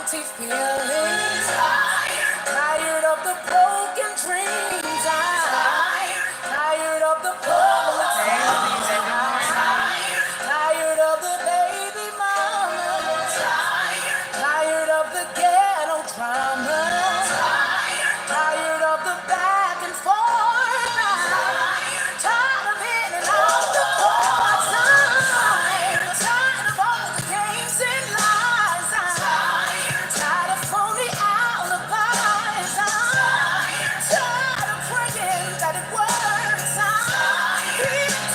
empty feelings. Tired of the broken dreams. Tired of the public tired of the baby mama. Tired of the ghetto drama. Tired of the back and forth. Tired of in and out the courts. Tired of all the games and lies. Tired of phony alibis. Tired of praying that it works.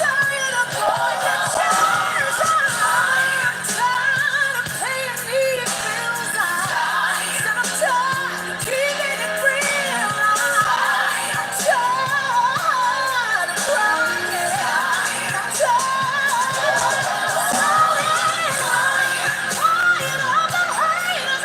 Tired of going to church. Tired of paying needed bills. Said I'm tired of keeping it real. I'm tired of crying. I'm tired of the haters.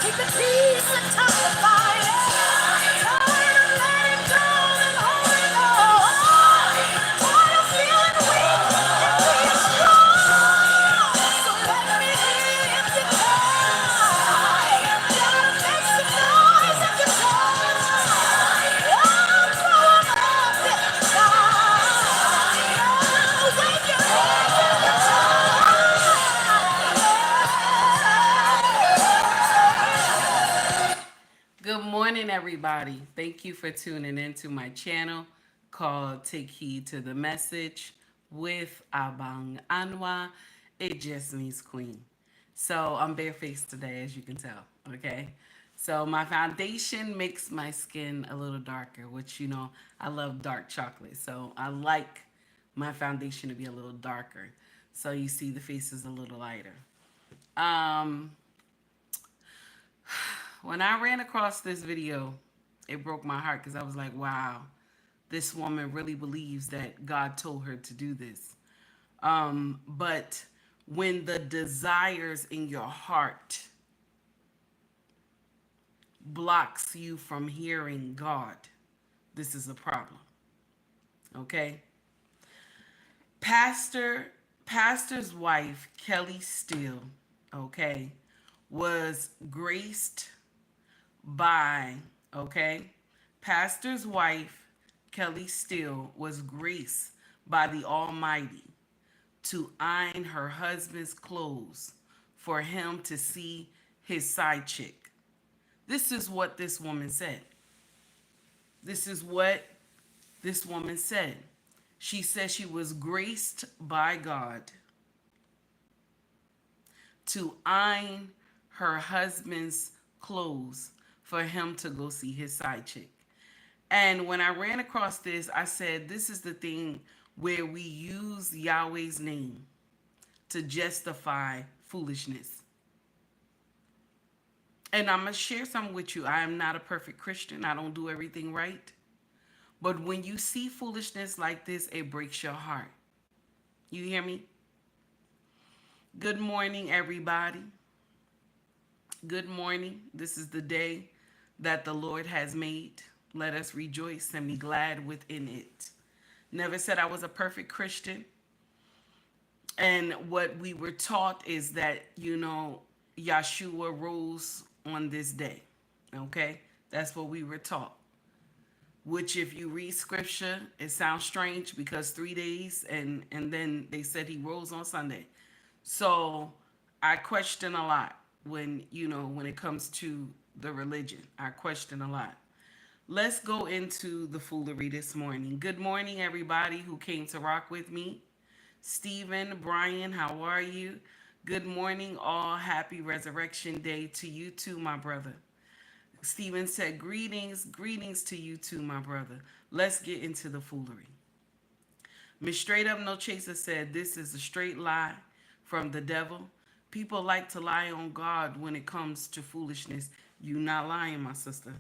Keep the peace and time to fight. Tired of letting go and holding on. Tired of feeling weak and being strong. So let me hear if you can. Gotta make some noise if you can. I'm throwing up this time. Wave your hands in the Good morning, everybody. Thank you for tuning into my channel called Take Heed to the Message with Abang Anwa. It just means queen. So I'm barefaced today, as you can tell. Okay. So my foundation makes my skin a little darker, which I love dark chocolate. So I like my foundation to be a little darker. So you see the face is a little lighter. Um, when I ran across this video, it broke my heart because I was like, wow, this woman really believes that God told her to do this. But when the desires in your heart blocks you from hearing God, this is a problem. Okay? Pastor's wife, Kelley Stelle, okay, was graced by, Pastor's wife, Kelley Stelle, was graced by the Almighty to iron her husband's clothes for him to see his side chick. This is what this woman said. This is what this woman said. She said she was graced by God to iron her husband's clothes for him to go see his side chick. And when I ran across this, I said, this is the thing where we use Yahweh's name to justify foolishness. And I'm going to share something with you. I am not a perfect Christian. I don't do everything right. But when you see foolishness like this, it breaks your heart. You hear me? Good morning, everybody. Good morning. This is the day that the Lord has made. Let us rejoice and be glad within it. Never said I was a perfect Christian. And what we were taught is that, Yahshua rose on this day. Okay? That's what we were taught. Which, if you read scripture, it sounds strange because 3 days and then they said he rose on Sunday. So I question a lot when it comes to the religion. I question a lot. Let's go into the foolery this morning. Good morning, everybody who came to rock with me. Stephen, Brian, how are you? Good morning, all. Happy Resurrection Day to you too, my brother. Stephen said, greetings to you too, my brother. Let's get into the foolery. Miss Straight Up No Chaser said, this is a straight lie from the devil. People like to lie on God when it comes to foolishness. You not lying, my sister.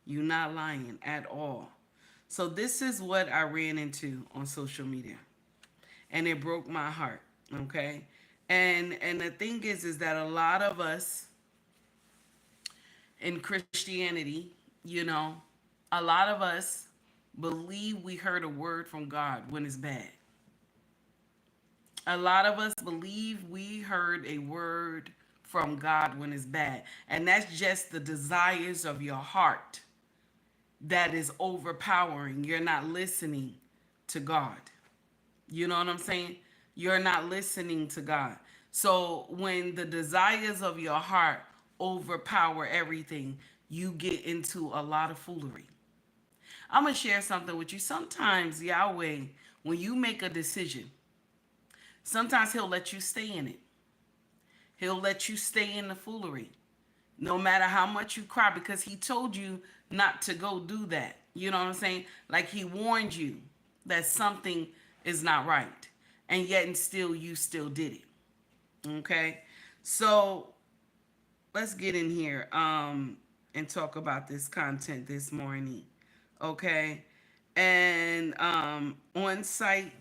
You not lying at all. So this is what I ran into on social media, and it broke my heart. Okay, and the thing is that a lot of us in Christianity, you know, a lot of us believe we heard a word from God when it's bad. A lot of us believe we heard a word from God when it's bad. And that's just the desires of your heart that is overpowering. You're not listening to God. You know what I'm saying? You're not listening to God. So when the desires of your heart overpower everything, you get into a lot of foolery. I'm going to share something with you. Sometimes, Yahweh, when you make a decision, sometimes He'll let you stay in it. He'll let you stay in the foolery, no matter how much you cry, because He told you not to go do that. You know what I'm saying? Like He warned you that something is not right, and yet and still you still did it. Okay, so let's get in here and talk about this content this morning. Okay, and on site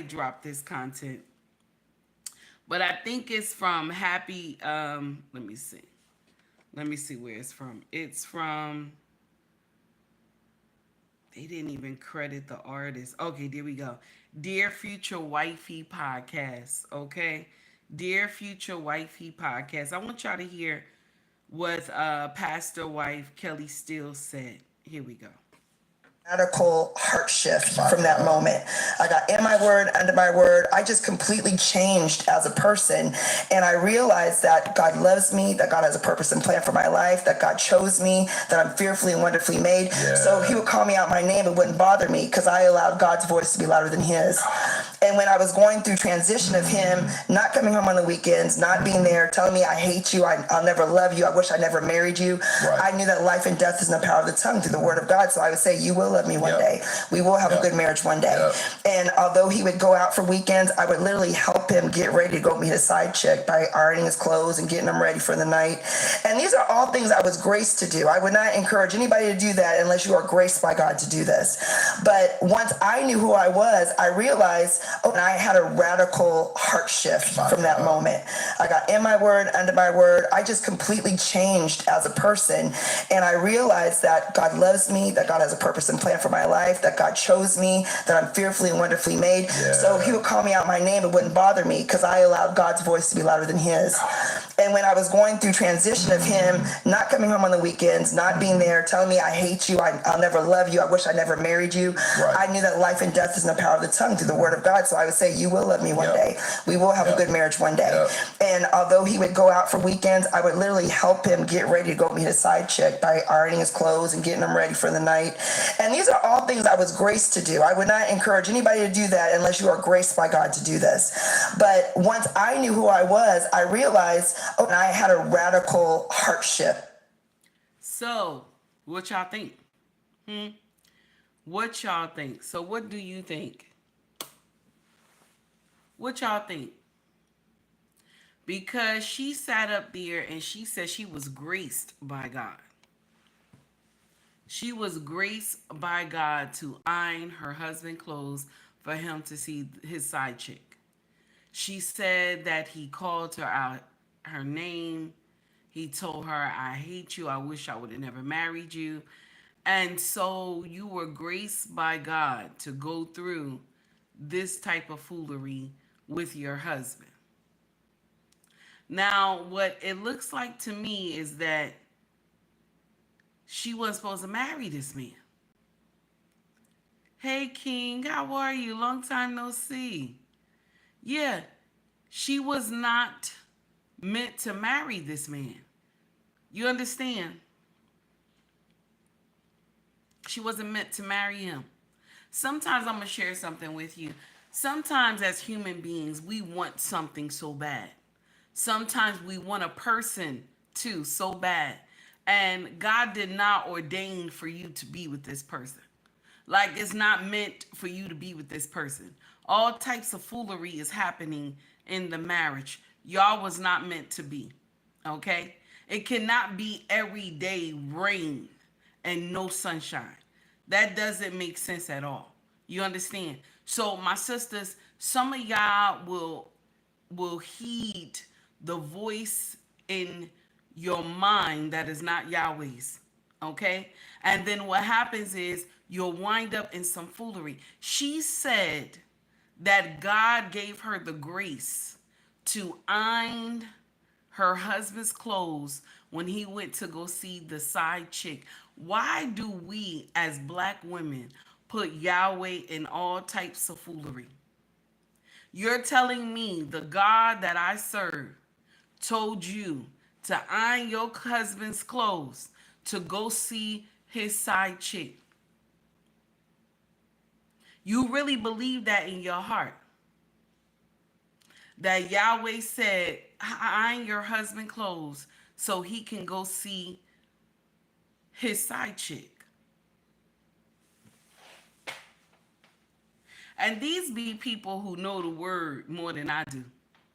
dropped this content, but I think it's from Happy. Let me see where it's from. It's from, they didn't even credit the artist. Okay, there we go. Dear Future Wifey Podcast. Okay. Dear Future Wifey Podcast. I want y'all to hear what Pastor wife Kelley Stelle said. Here we go. Radical heart shift from that moment. I got in my word, under my word. I just completely changed as a person. And I realized that God loves me, that God has a purpose and plan for my life, that God chose me, that I'm fearfully and wonderfully made. Yeah. So He would call me out my name. It wouldn't bother me because I allowed God's voice to be louder than His. And when I was going through transition of Him not coming home on the weekends, not being there, telling me I hate you, I'll never love you, I wish I never married you, right. I knew that life and death is in the power of the tongue through the word of God. So I would say, you will love me one day. We will have a good marriage one day. And although He would go out for weekends, I would literally help him get ready to go meet his side chick by ironing his clothes and getting him ready for the night. And these are all things I was graced to do. I would not encourage anybody to do that unless you are graced by God to do this. But once I knew who I was, I realized, and I had a radical heart shift from that moment. I got in my word, under my word. I just completely changed as a person. And I realized that God loves me, that God has a purpose and plan for my life, that God chose me, that I'm fearfully and wonderfully made. Yeah. So He would call me out my name. It wouldn't bother me because I allowed God's voice to be louder than His. And when I was going through transition of Him not coming home on the weekends, not being there, telling me I hate you, I'll never love you, I wish I never married you, right. I knew that life and death is in the power of the tongue through the word of God. So I would say, you will love me one day. We will have a good marriage one day. And although He would go out for weekends, I would literally help him get ready to go meet his side chick by ironing his clothes and getting him ready for the night. And these are all things I was graced to do. I would not encourage anybody to do that unless you are graced by God to do this. But once I knew who I was, I realized, and I had a radical heart shift. So, what y'all think? What y'all think? So, what do you think? What y'all think? Because she sat up there and she said she was graced by God. She was graced by God to iron her husband's clothes for him to see his side chick. She said that he called her out her name. He told her, I hate you. I wish I would have never married you. And so you were graced by God to go through this type of foolery with your husband. Now, what it looks like to me is that she wasn't supposed to marry this man. Hey, King, how are you? Long time no see. Yeah, she was not meant to marry this man. You understand? She wasn't meant to marry him. Sometimes I'm going to share something with you. Sometimes as human beings, we want something so bad. Sometimes we want a person too so bad. And God did not ordain for you to be with this person. Like it's not meant for you to be with this person. All types of foolery is happening in the marriage. Y'all was not meant to be. Okay? It cannot be every day rain and no sunshine. That doesn't make sense at all. You understand? So my sisters, some of y'all will heed the voice in your mind that is not Yahweh's. Okay? And then what happens is you'll wind up in some foolery. She said that God gave her the grace to iron her husband's clothes when he went to go see the side chick. Why do we as black women put Yahweh in all types of foolery? You're telling me the God that I serve told you to iron your husband's clothes to go see his side chick. You really believe that in your heart? That Yahweh said, iron your husband clothes so he can go see his side chick. And these be people who know the word more than I do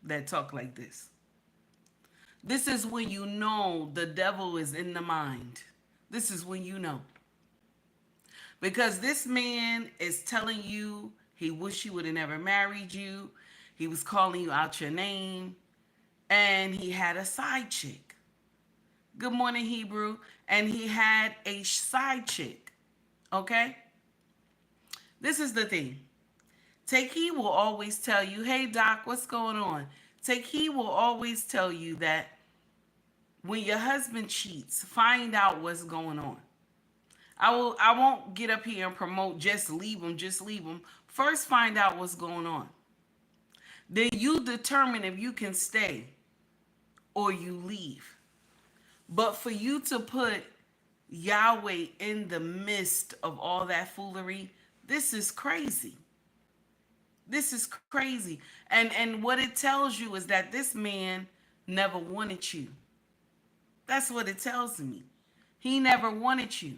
that talk like this. This is when you know the devil is in the mind. This is when you know. Because this man is telling you he wish he would have never married you. He was calling you out your name. And he had a side chick. Good morning, Hebrew. And he had a side chick. Okay? This is the thing. Take He will always tell you, hey, Doc, what's going on? Take He will always tell you that when your husband cheats, find out what's going on. I won't get up here and promote just leave him. First find out what's going on. Then you determine if you can stay or you leave. But for you to put Yahweh in the midst of all that foolery, this is crazy. This is crazy. And what it tells you is that this man never wanted you. That's what it tells me. He never wanted you.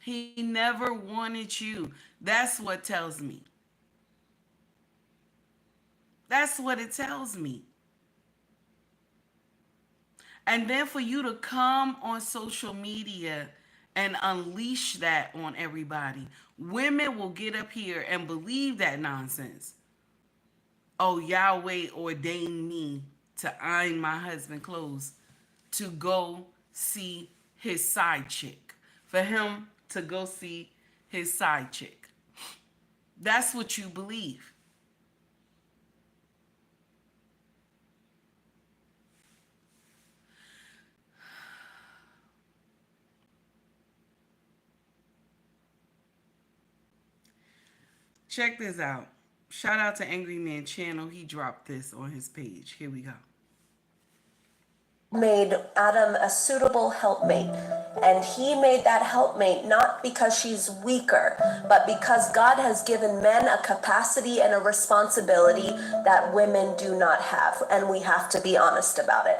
He never wanted you. That's what tells me. That's what it tells me. And then for you to come on social media and unleash that on everybody. Women will get up here and believe that nonsense. Oh, Yahweh ordained me to iron my husband's clothes to go see his side chick. For him to go see his side chick. That's what you believe. Check this out. Shout out to Angry Man Channel. He dropped this on his page. Here we go. Made Adam a suitable helpmate, and he made that helpmate not because she's weaker, but because God has given men a capacity and a responsibility that women do not have, and we have to be honest about it.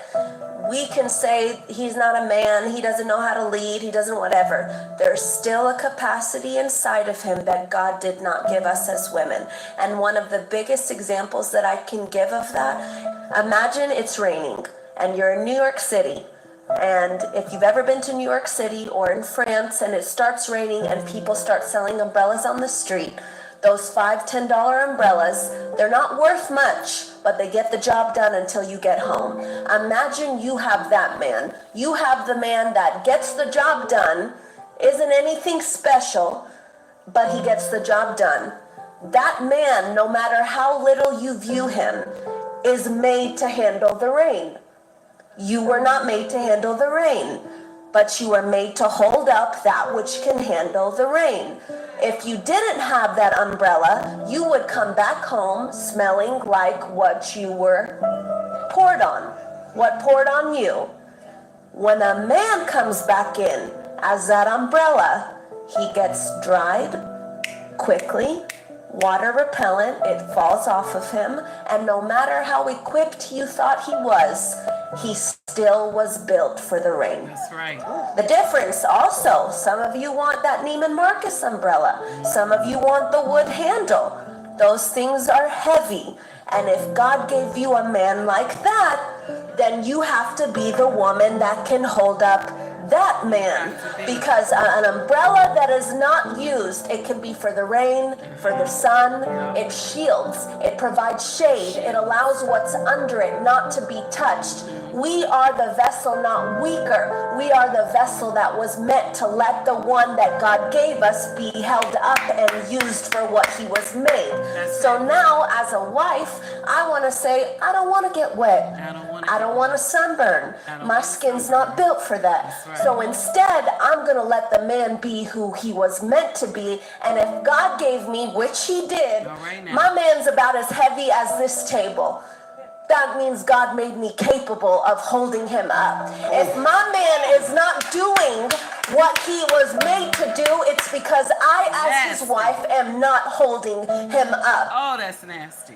We can say he's not a man, he doesn't know how to lead, he doesn't whatever. There's still a capacity inside of him that God did not give us as women. And one of the biggest examples that I can give of that, imagine it's raining and you're in New York City. And if you've ever been to New York City or in France and it starts raining and people start selling umbrellas on the street, those $5, $10 umbrellas, they're not worth much, but they get the job done until you get home. Imagine you have that man. You have the man that gets the job done, isn't anything special, but he gets the job done. That man, no matter how little you view him, is made to handle the rain. You were not made to handle the rain, but you were made to hold up that which can handle the rain. If you didn't have that umbrella, you would come back home smelling like what you were poured on, what poured on you. When a man comes back in as that umbrella, he gets dried quickly, water repellent, it falls off of him, and no matter how equipped you thought he still was built for the rain. That's right. The difference also, some of you want that Neiman Marcus umbrella, some of you want the wood handle. Those things are heavy, and if God gave you a man like that, then you have to be the woman that can hold up that man, because an umbrella that is not used, it can be for the rain, for the sun, it shields, it provides shade, it allows what's under it not to be touched. We are the vessel, not weaker. We are the vessel that was meant to let the one that God gave us be held up and used for what he was made. So now, as a wife, I want to say, I don't want to get wet. I don't want to sunburn. My skin's not built for that. Right. So instead, I'm going to let the man be who he was meant to be. And if God gave me, which he did, my man's about as heavy as this table. That means God made me capable of holding him up. If my man is not doing what he was made to do, it's because I, as his wife, am not holding him up. Oh, that's nasty.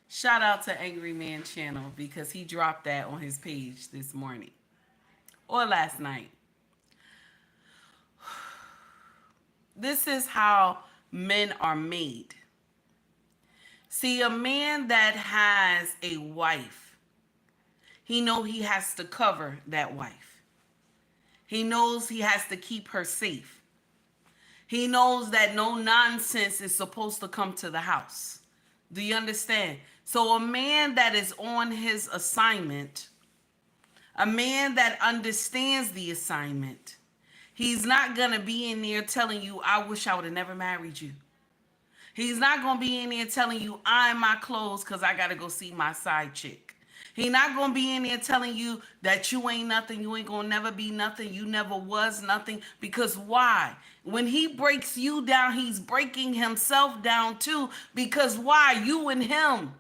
Shout out to Angry Man Channel because he dropped that on his page this morning or last night. This is how men are made. See, a man that has a wife, he knows he has to cover that wife. He knows he has to keep her safe. He knows that no nonsense is supposed to come to the house. Do you understand? So a man that is on his assignment, a man that understands the assignment, he's not going to be in there telling you, I wish I would have never married you. He's not going to be in there telling you, iron my clothes because I got to go see my side chick. He's not going to be in there telling you that you ain't nothing, you ain't going to never be nothing, you never was nothing. Because why? When he breaks you down, he's breaking himself down too. Because why? You and him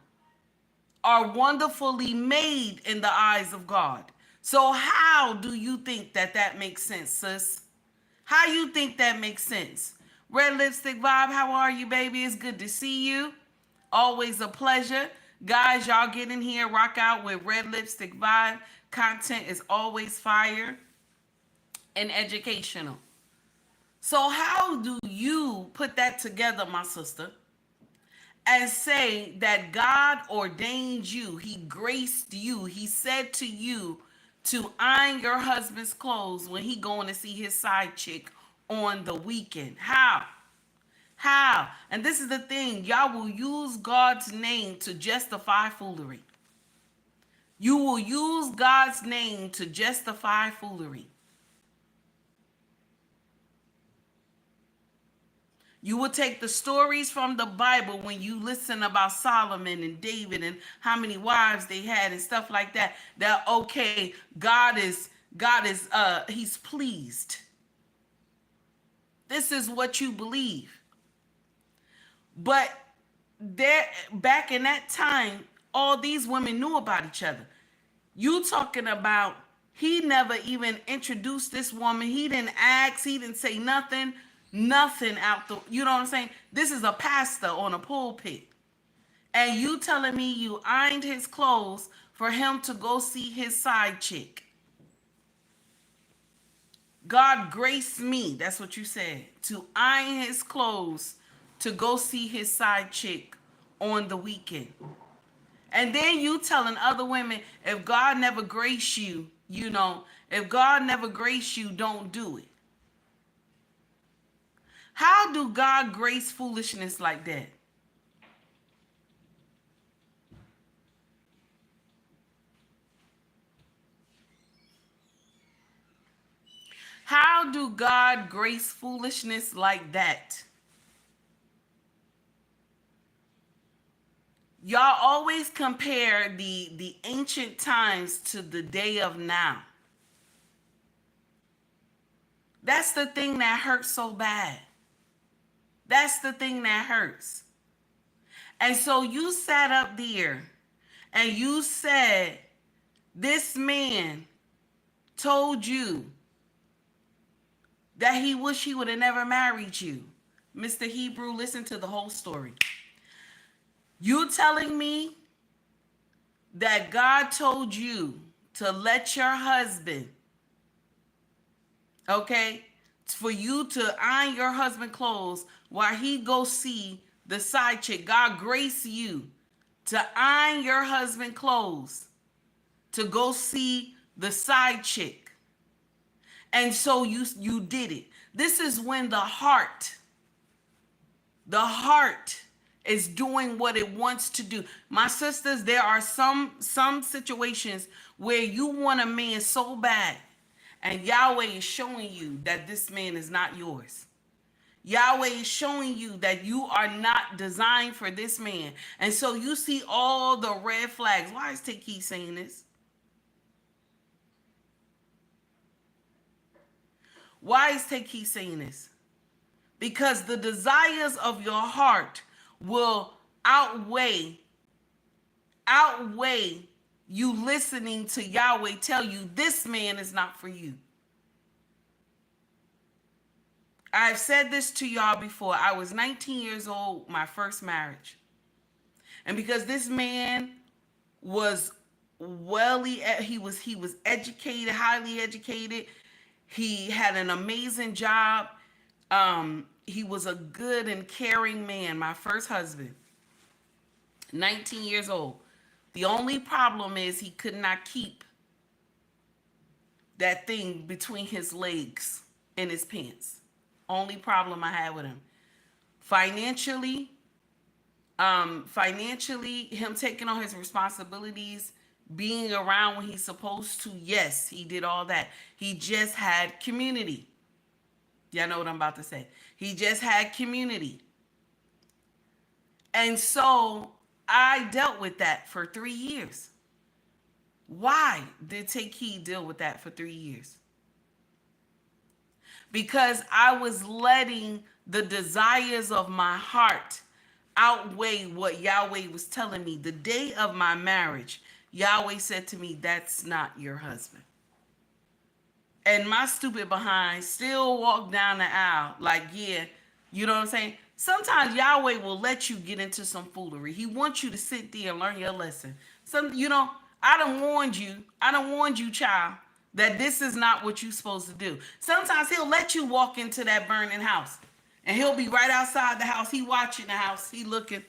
are wonderfully made in the eyes of God. So how do you think that makes sense, sis? How you think that makes sense? Red Lipstick Vibe, how are you, baby? It's good to see you. Always a pleasure. Guys, y'all get in here, rock out with Red Lipstick Vibe. Content is always fire and educational. So how do you put that together, my sister, and say that God ordained you, he graced you, he said to you to iron your husband's clothes when he going to see his side chick on the weekend? How? And this is the thing, y'all will use God's name to justify foolery. You will use God's name to justify foolery. You will take the stories from the Bible when you listen about Solomon and David and how many wives they had and stuff like that. That okay, God is he's pleased. This is what you believe. But there, back in that time, all these women knew about each other. You talking about he never even introduced this woman. He didn't ask. He didn't say nothing out the, you know what I'm saying? This is a pastor on a pulpit. And you telling me you ironed his clothes for him to go see his side chick. God graced me, that's what you said, to iron his clothes to go see his side chick on the weekend. And then you telling other women, if God never graced you, if God never graced you, don't do it. How do God grace foolishness like that? How do God grace foolishness like that? Y'all always compare the ancient times to the day of now. That's the thing that hurts so bad. That's the thing that hurts. And so you sat up there and you said, this man told you that he wished he would have never married you. Mr. Hebrew, listen to the whole story. You telling me that God told you to let your husband, okay, for you to iron your husband clothes while he go see the side chick. God grace you to iron your husband clothes to go see the side chick. And so you did it. This is when the heart is doing what it wants to do. My sisters, there are some situations where you want a man so bad, and Yahweh is showing you that this man is not yours. Yahweh is showing you that you are not designed for this man. And so you see all the red flags. Why is Taki saying this? Why is Taki saying this? Because the desires of your heart will outweigh you listening to Yahweh tell you this man is not for you. I've said this to y'all before. I was 19 years old, my first marriage. And because this man was he was educated, highly educated. He had an amazing job. He was a good and caring man, my first husband. 19 years old. The only problem is he could not keep that thing between his legs and his pants. Only problem I had with him. Financially, him taking on his responsibilities, being around when he's supposed to, yes, he did all that. He just had community. Y'all know what I'm about to say. He just had community. And so I dealt with that for 3 years. Why did Taki deal with that for 3 years? Because I was letting the desires of my heart outweigh what Yahweh was telling me. The day of my marriage, Yahweh said to me, that's not your husband. And my stupid behind still walked down the aisle like, yeah, you know what I'm saying? Sometimes Yahweh will let you get into some foolery. He wants you to sit there and learn your lesson. I done warned you, child, that this is not what you're supposed to do. Sometimes he'll let you walk into that burning house. And he'll be right outside the house. He watching the house. He looking.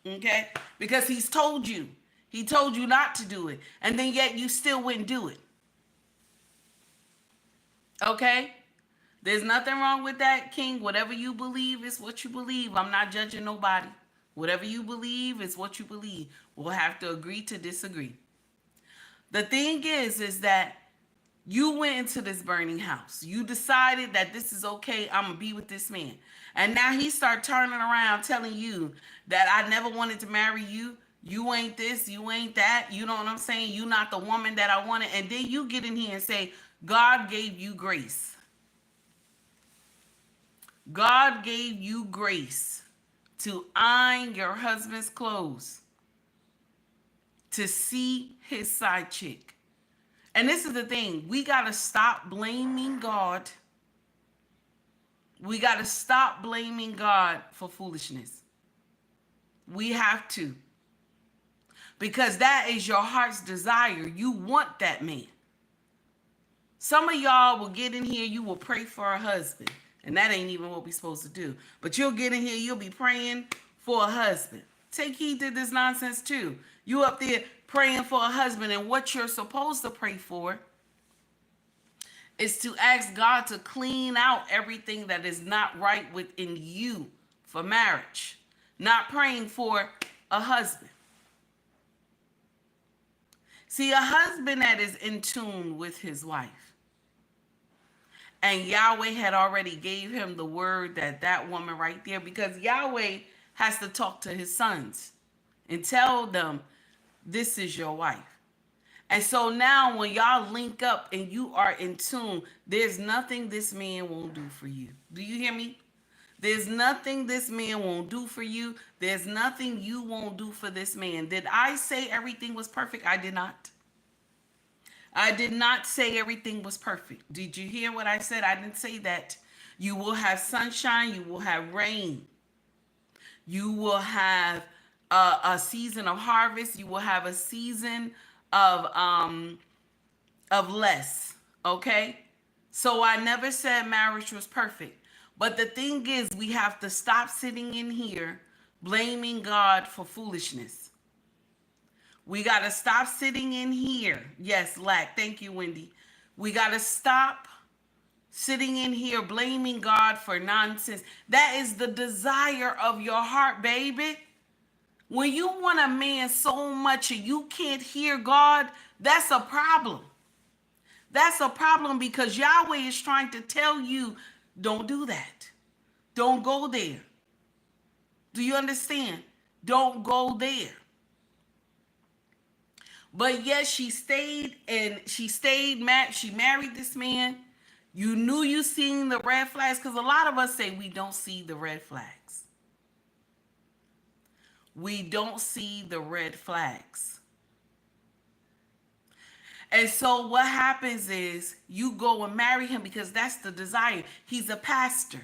Okay? Because he's told you. He told you not to do it. And then yet you still wouldn't do it. Okay? There's nothing wrong with that, King. Whatever you believe is what you believe. I'm not judging nobody. Whatever you believe is what you believe. We'll have to agree to disagree. The thing is that you went into this burning house. You decided that this is okay. I'm going to be with this man. And now he start turning around telling you that I never wanted to marry you. You ain't this. You ain't that. You know what I'm saying? You not the woman that I wanted. And then you get in here and say, God gave you grace. God gave you grace to iron your husband's clothes, to see his side chick. And this is the thing. We got to stop blaming God. We got to stop blaming God for foolishness. We have to. Because that is your heart's desire. You want that man. Some of y'all will get in here, you will pray for a husband. And that ain't even what we're supposed to do. But you'll get in here, you'll be praying for a husband. Take heed to this nonsense too. You up there praying for a husband, and what you're supposed to pray for is to ask God to clean out everything that is not right within you for marriage. Not praying for a husband. See, a husband that is in tune with his wife. And Yahweh had already gave him the word that woman right there, because Yahweh has to talk to his sons and tell them, this is your wife. And so now when y'all link up and you are in tune, there's nothing this man won't do for you. Do you hear me? There's nothing this man won't do for you. There's nothing you won't do for this man. Did I say everything was perfect? I did not. I did not say everything was perfect. Did you hear what I said? I didn't say that. You will have sunshine. You will have rain. You will have a season of harvest. You will have a season of less. Okay? So I never said marriage was perfect. But the thing is, we have to stop sitting in here blaming God for foolishness. We got to stop sitting in here. Yes, lack. Thank you, Wendy. We got to stop sitting in here blaming God for nonsense. That is the desire of your heart, baby. When you want a man so much and you can't hear God, that's a problem. That's a problem because Yahweh is trying to tell you, don't do that. Don't go there. Do you understand? Don't go there. But yes, she stayed she married this man. You knew you seen the red flags, because a lot of us say we don't see the red flags. We don't see the red flags. And so what happens is you go and marry him because that's the desire. He's a pastor.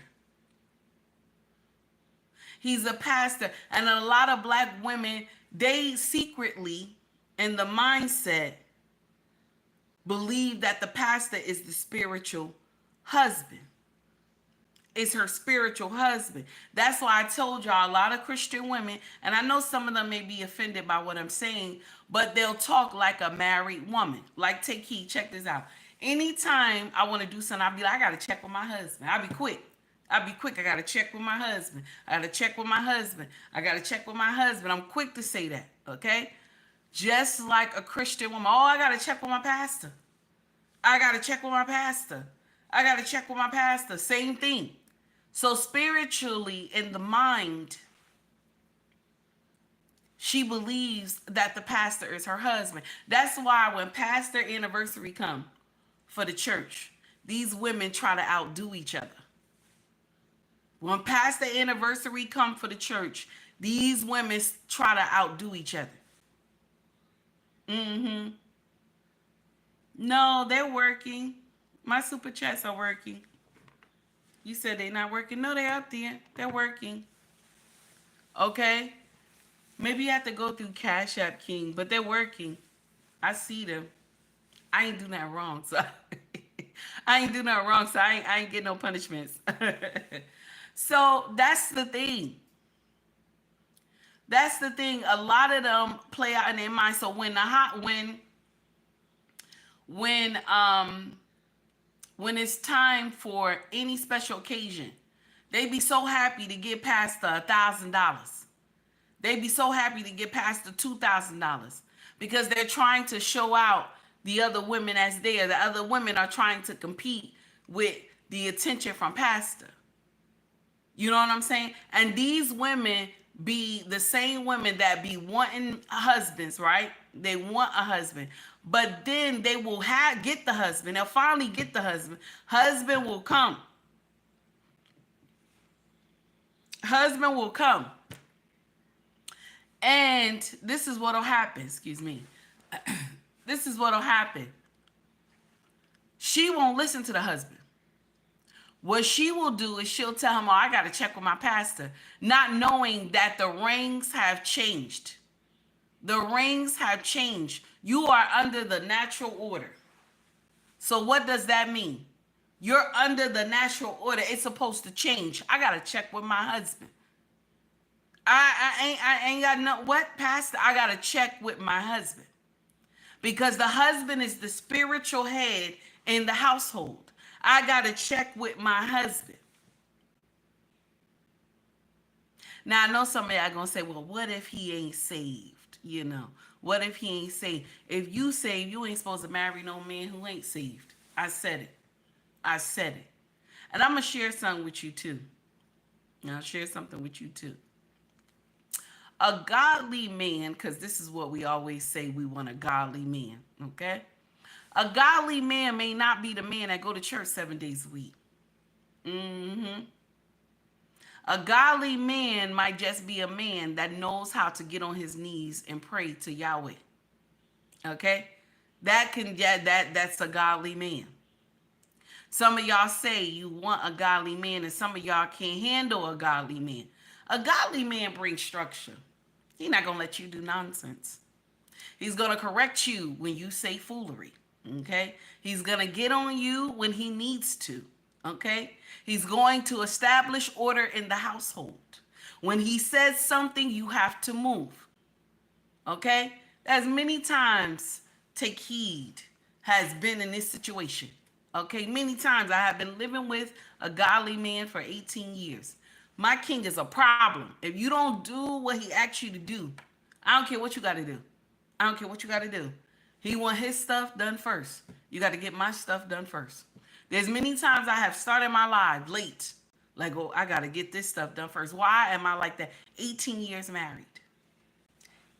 He's a pastor. And a lot of black women, they secretly, in the mindset, believe that the pastor is the spiritual husband. Is her spiritual husband. That's why I told y'all, a lot of Christian women, and I know some of them may be offended by what I'm saying, but they'll talk like a married woman. Like, take heed, check this out. Anytime I want to do something, I'll be like, I got to check with my husband. I'll be quick. I got to check with my husband. I got to check with my husband. I got to check with my husband. I'm quick to say that, okay? Just like a Christian woman. Oh, I got to check with my pastor. I got to check with my pastor. I got to check with my pastor. Same thing. So spiritually, in the mind, she believes that the pastor is her husband. That's why when pastor anniversary come for the church, these women try to outdo each other. When pastor anniversary come for the church, these women try to outdo each other. No, they're working. My super chats are working. You said they're not working. No, they're up there. They're working. Okay? Maybe you have to go through Cash App King, but they're working. I see them. I ain't do nothing wrong, so I ain't get no punishments. So that's the thing. That's the thing. A lot of them play out in their mind. So when it's time for any special occasion, they be so happy to get past the $1,000. They be so happy to get past the $2,000 because they're trying to show out the other women as there. The other women are trying to compete with the attention from pastor. You know what I'm saying? And these women be the same women that be wanting husbands, right? They want a husband. But then they will get the husband. They'll finally get the husband. Husband will come. Husband will come. And this is what will happen. Excuse me. This is what will happen. She won't listen to the husband. What she will do is she'll tell him, oh, I got to check with my pastor, not knowing that the rings have changed. The rings have changed. You are under the natural order. So what does that mean? You're under the natural order. It's supposed to change. I got to check with my husband. I ain't got no, what, pastor? I got to check with my husband. Because the husband is the spiritual head in the household. I got to check with my husband. Now, I know somebody are going to say, well, what if he ain't saved? You know, what if he ain't saved? If you saved, you ain't supposed to marry no man who ain't saved. I said it. I said it. And I'm going to share something with you too. I'll share something with you too. A godly man, because this is what we always say, we want a godly man, okay? A godly man may not be the man that go to church 7 days a week. A godly man might just be a man that knows how to get on his knees and pray to Yahweh. Okay? That's a godly man. Some of y'all say you want a godly man, and some of y'all can't handle a godly man. A godly man brings structure. He's not going to let you do nonsense. He's going to correct you when you say foolery. Okay? He's going to get on you when he needs to. Okay? He's going to establish order in the household. When he says something, you have to move. Okay? As many times, take heed, has been in this situation. Okay? Many times I have been living with a godly man for 18 years. My king is a problem. If you don't do what he asks you to do, I don't care what you got to do. I don't care what you got to do. He want his stuff done first. You got to get my stuff done first. There's many times I have started my life late. Like, oh, I got to get this stuff done first. Why am I like that? 18 years married.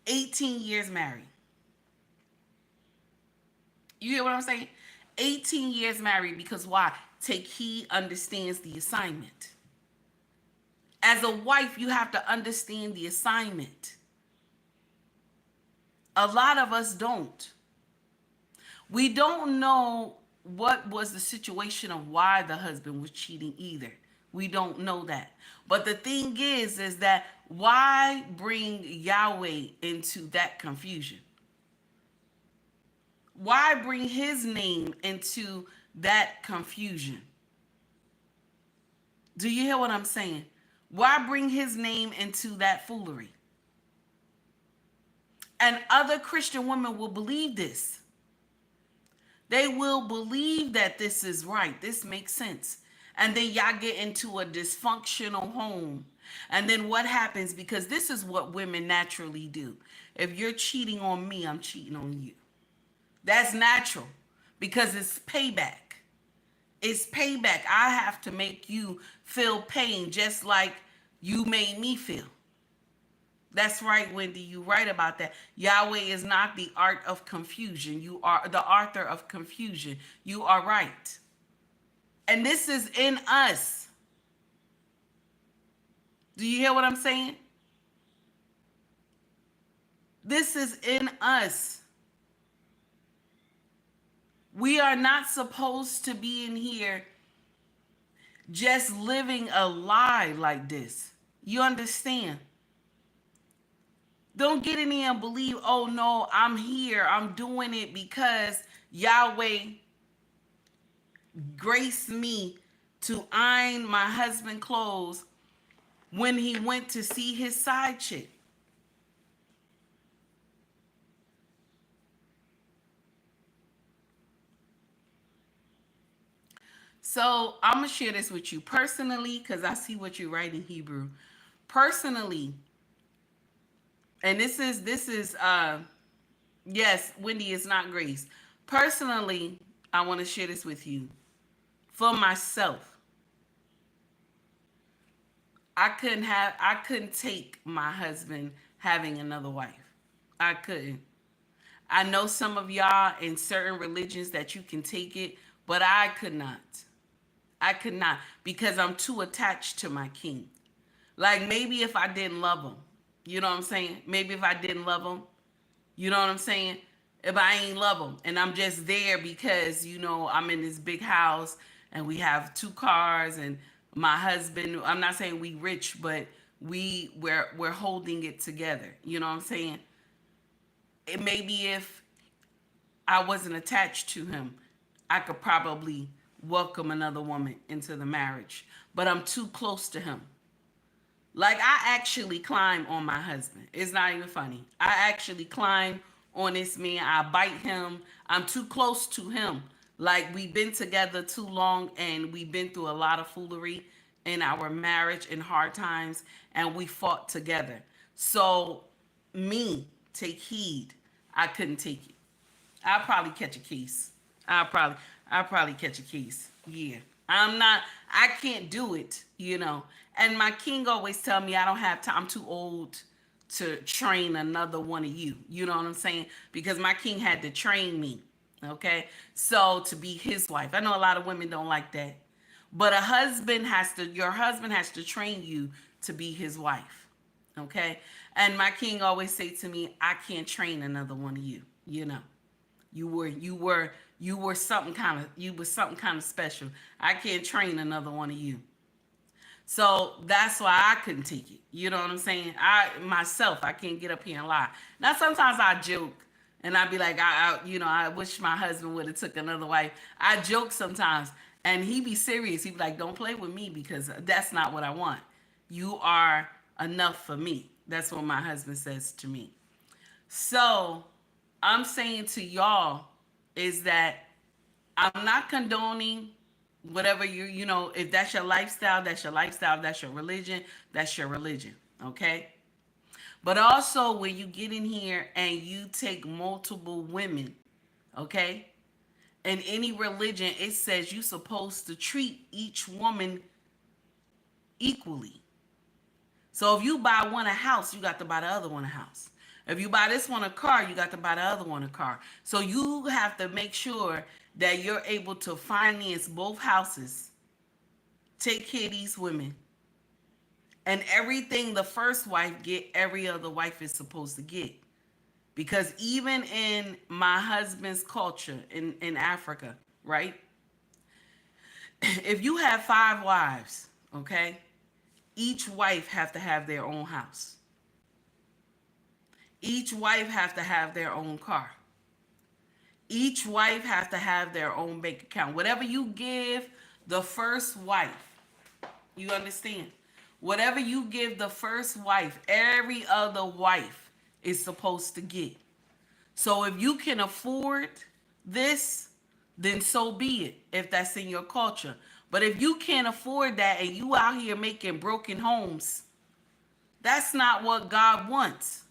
18 years married. You hear what I'm saying? 18 years married, because why? Take heed, understands the assignment. As a wife, you have to understand the assignment. A lot of us don't. We don't know what was the situation of why the husband was cheating either. We don't know that. But the thing is that why bring Yahweh into that confusion? Why bring his name into that confusion? Do you hear what I'm saying? Why bring his name into that foolery? And other Christian women will believe this. They will believe that this is right. This makes sense. And then y'all get into a dysfunctional home. And then what happens? Because this is what women naturally do. If you're cheating on me, I'm cheating on you. That's natural, because it's payback. It's payback. I have to make you feel pain just like you made me feel. That's right, Wendy. You right about that. Yahweh is not the art of confusion. You are the author of confusion. You are right. And this is in us. Do you hear what I'm saying? This is in us. We are not supposed to be in here just living a lie like this. You understand? Don't get in here and believe, oh no, I'm here. I'm doing it because Yahweh graced me to iron my husband's clothes when he went to see his side chick. So I'm going to share this with you personally, because I see what you write in Hebrew. Personally, and this is yes, Wendy, is not grace. Personally, I want to share this with you. For myself, I couldn't take my husband having another wife. I couldn't. I know some of y'all in certain religions that you can take it, but I could not. I could not, because I'm too attached to my king. Like, maybe if I didn't love him, you know what I'm saying? Maybe if I didn't love him, you know what I'm saying? If I ain't love him and I'm just there because, you know, I'm in this big house and we have 2 cars and my husband, I'm not saying we rich, but we're holding it together. You know what I'm saying? It maybe if I wasn't attached to him, I could probably welcome another woman into the marriage, but I'm too close to him. Like, I actually climb on my husband. It's not even funny. I actually climb on this man. I bite him. I'm too close to him. Like, we've been together too long and we've been through a lot of foolery in our marriage and hard times, and we fought together. So me, take heed. I couldn't take it. I'll probably catch a case. I'll probably catch a case. Yeah. I can't do it, you know. And my king always tell me I don't have time. I'm too old to train another one of you. You know what I'm saying? Because my king had to train me. Okay? So to be his wife. I know a lot of women don't like that. But your husband has to train you to be his wife. Okay? And my king always say to me, I can't train another one of you, you know. You were something kind of special. I can't train another one of you. So that's why I couldn't take it. You know what I'm saying? I can't get up here and lie. Now sometimes I joke and I be like, I wish my husband would have took another wife. I joke sometimes, and he be serious. He be like, don't play with me because that's not what I want. You are enough for me. That's what my husband says to me. So I'm saying to y'all is that I'm not condoning whatever if that's your lifestyle, that's your lifestyle, that's your religion, that's your religion. Okay. But also when you get in here and you take multiple women, okay, in any religion, it says you're supposed to treat each woman equally. So if you buy one a house, you got to buy the other one a house. If you buy this one a car, you got to buy the other one a car. So you have to make sure that you're able to finance both houses, take care of these women, and everything the first wife get, every other wife is supposed to get. Because even in my husband's culture in Africa, right? If you have 5 wives, okay, each wife have to have their own house. Each wife have to have their own car. Each wife has to have their own bank account. Whatever you give the first wife, you understand? Whatever you give the first wife, every other wife is supposed to get. So if you can afford this, then so be it, if that's in your culture. But if you can't afford that and you out here making broken homes, that's not what God wants.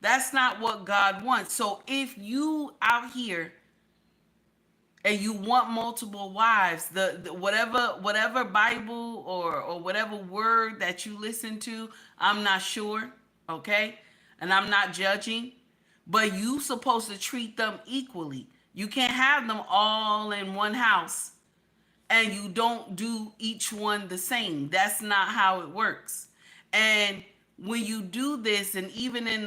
That's not what God wants. So if you out here and you want multiple wives, the whatever Bible or whatever word that you listen to, I'm not sure, okay? And I'm not judging, but you supposed to treat them equally. You can't have them all in one house and you don't do each one the same. That's not how it works. And when you do this, and even in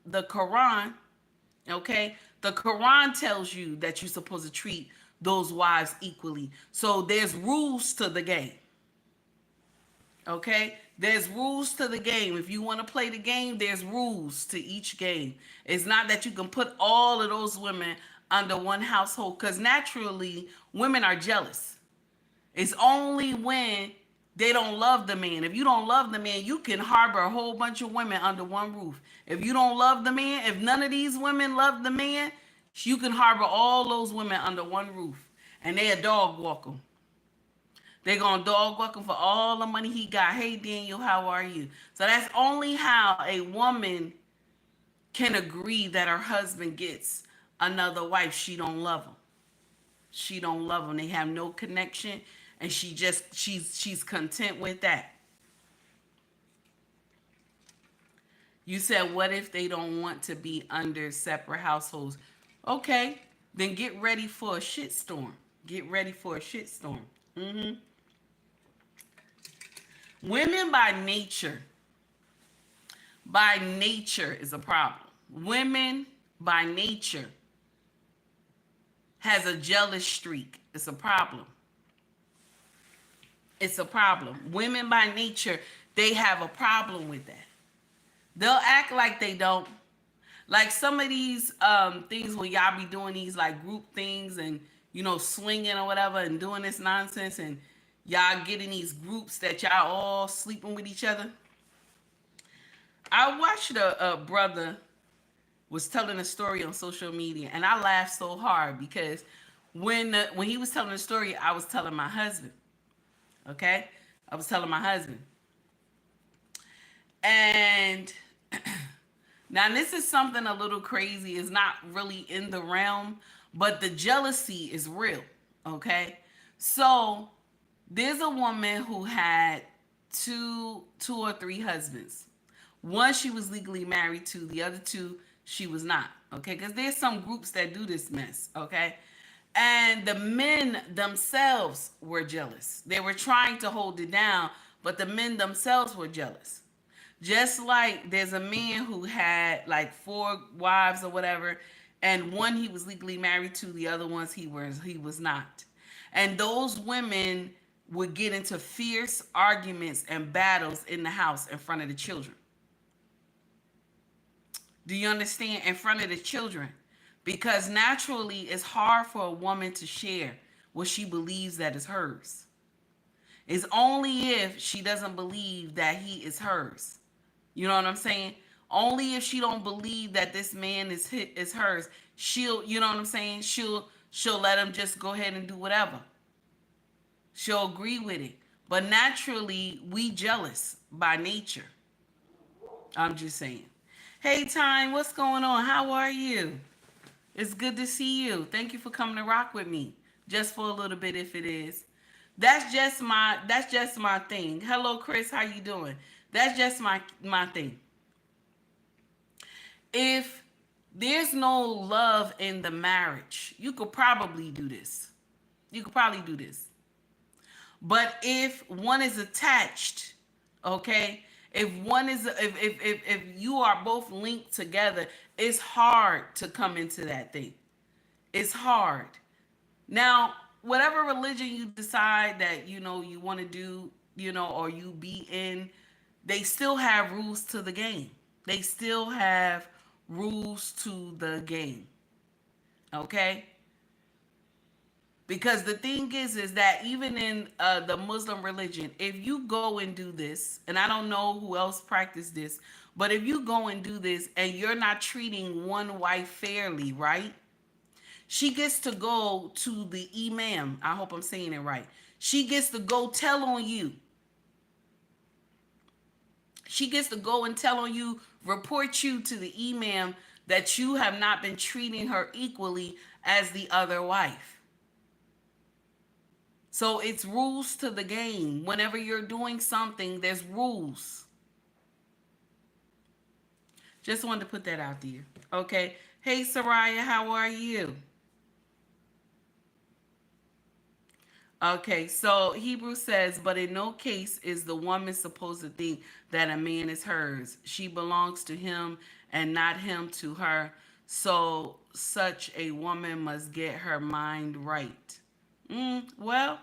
the Quran, okay, the Quran tells you that you're supposed to treat those wives equally. So there's rules to the game. Okay, there's rules to the game. If you want to play the game, there's rules to each game. It's not that you can put all of those women under one household, because naturally women are jealous. It's only when they don't love the man. If you don't love the man, you can harbor a whole bunch of women under one roof. If you don't love the man, if none of these women love the man, you can harbor all those women under one roof. And they a dog walk them. They're going to dog walk him for all the money he got. Hey, Daniel, how are you? So that's only how a woman can agree that her husband gets another wife. She don't love him. She don't love him. They have no connection. And she's content with that. You said, what if they don't want to be under separate households? Okay, then get ready for a shitstorm. Get ready for a shitstorm. Women by nature is a problem. Women by nature has a jealous streak. It's a problem. It's a problem. Women by nature, they have a problem with that. They'll act like they don't. Like some of these things where y'all be doing these like group things and, swinging or whatever and doing this nonsense, and y'all get in these groups that y'all all sleeping with each other. I watched a brother was telling a story on social media, and I laughed so hard because when he was telling the story, I was telling my husband. Okay? I was telling my husband. And now this is something a little crazy. It's not really in the realm, but the jealousy is real. Okay? So there's a woman who had two or three husbands. One she was legally married to, the other two she was not. Okay? Because there's some groups that do this mess. Okay? And the men themselves were jealous. They were trying to hold it down, but the men themselves were jealous. Just like there's a man who had like 4 wives or whatever, and one he was legally married to, the other ones he was not. And those women would get into fierce arguments and battles in the house in front of the children. Do you understand? In front of the children. Because naturally it's hard for a woman to share what she believes that is hers. It's only if she doesn't believe that he is hers. You know what I'm saying? Only if she don't believe that this man is hers, she'll, you know what I'm saying? She'll let him just go ahead and do whatever. She'll agree with it. But naturally, we jealous by nature. I'm just saying. Hey, Time, what's going on? How are you? It's good to see you. Thank you for coming to rock with me. Just for a little bit if it is. That's just my thing. Hello, Chris, how you doing? That's just my thing. If there's no love in the marriage, you could probably do this. You could probably do this. But if one is attached, okay, if you are both linked together, it's hard to come into that thing. It's hard. Now, whatever religion you decide that you want to do, or you be in, they still have rules to the game. They still have rules to the game. Okay? Because the thing is that even in the Muslim religion, if you go and do this, and I don't know who else practice this, but if you go and do this and you're not treating one wife fairly, right? She gets to go to the imam. I hope I'm saying it right. She gets to go tell on you. She gets to go and tell on you, report you to the imam that you have not been treating her equally as the other wife. So it's rules to the game. Whenever you're doing something, there's rules. Just wanted to put that out there. Okay. Hey, Soraya, how are you? Okay, so Hebrew says, but in no case is the woman supposed to think that a man is hers. She belongs to him and not him to her. So such a woman must get her mind right. Well,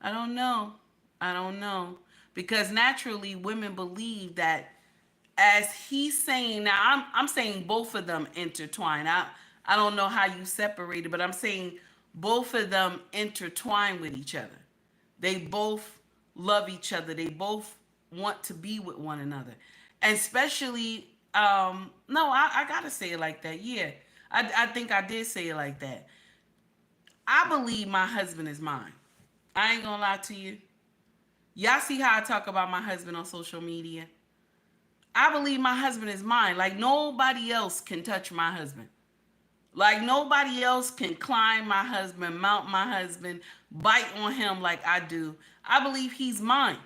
I don't know. I don't know. Because naturally women believe that as he's saying, now I'm saying both of them intertwine. I don't know how you separate it, but I'm saying both of them intertwine with each other. They both love each other. They both want to be with one another. And especially, no, I gotta say it like that. Yeah, I think I did say it like that. I believe my husband is mine. I ain't gonna lie to you. Y'all see how I talk about my husband on social media? I believe my husband is mine. Like nobody else can touch my husband. Like nobody else can climb my husband, mount my husband, bite on him like I do. I believe he's mine.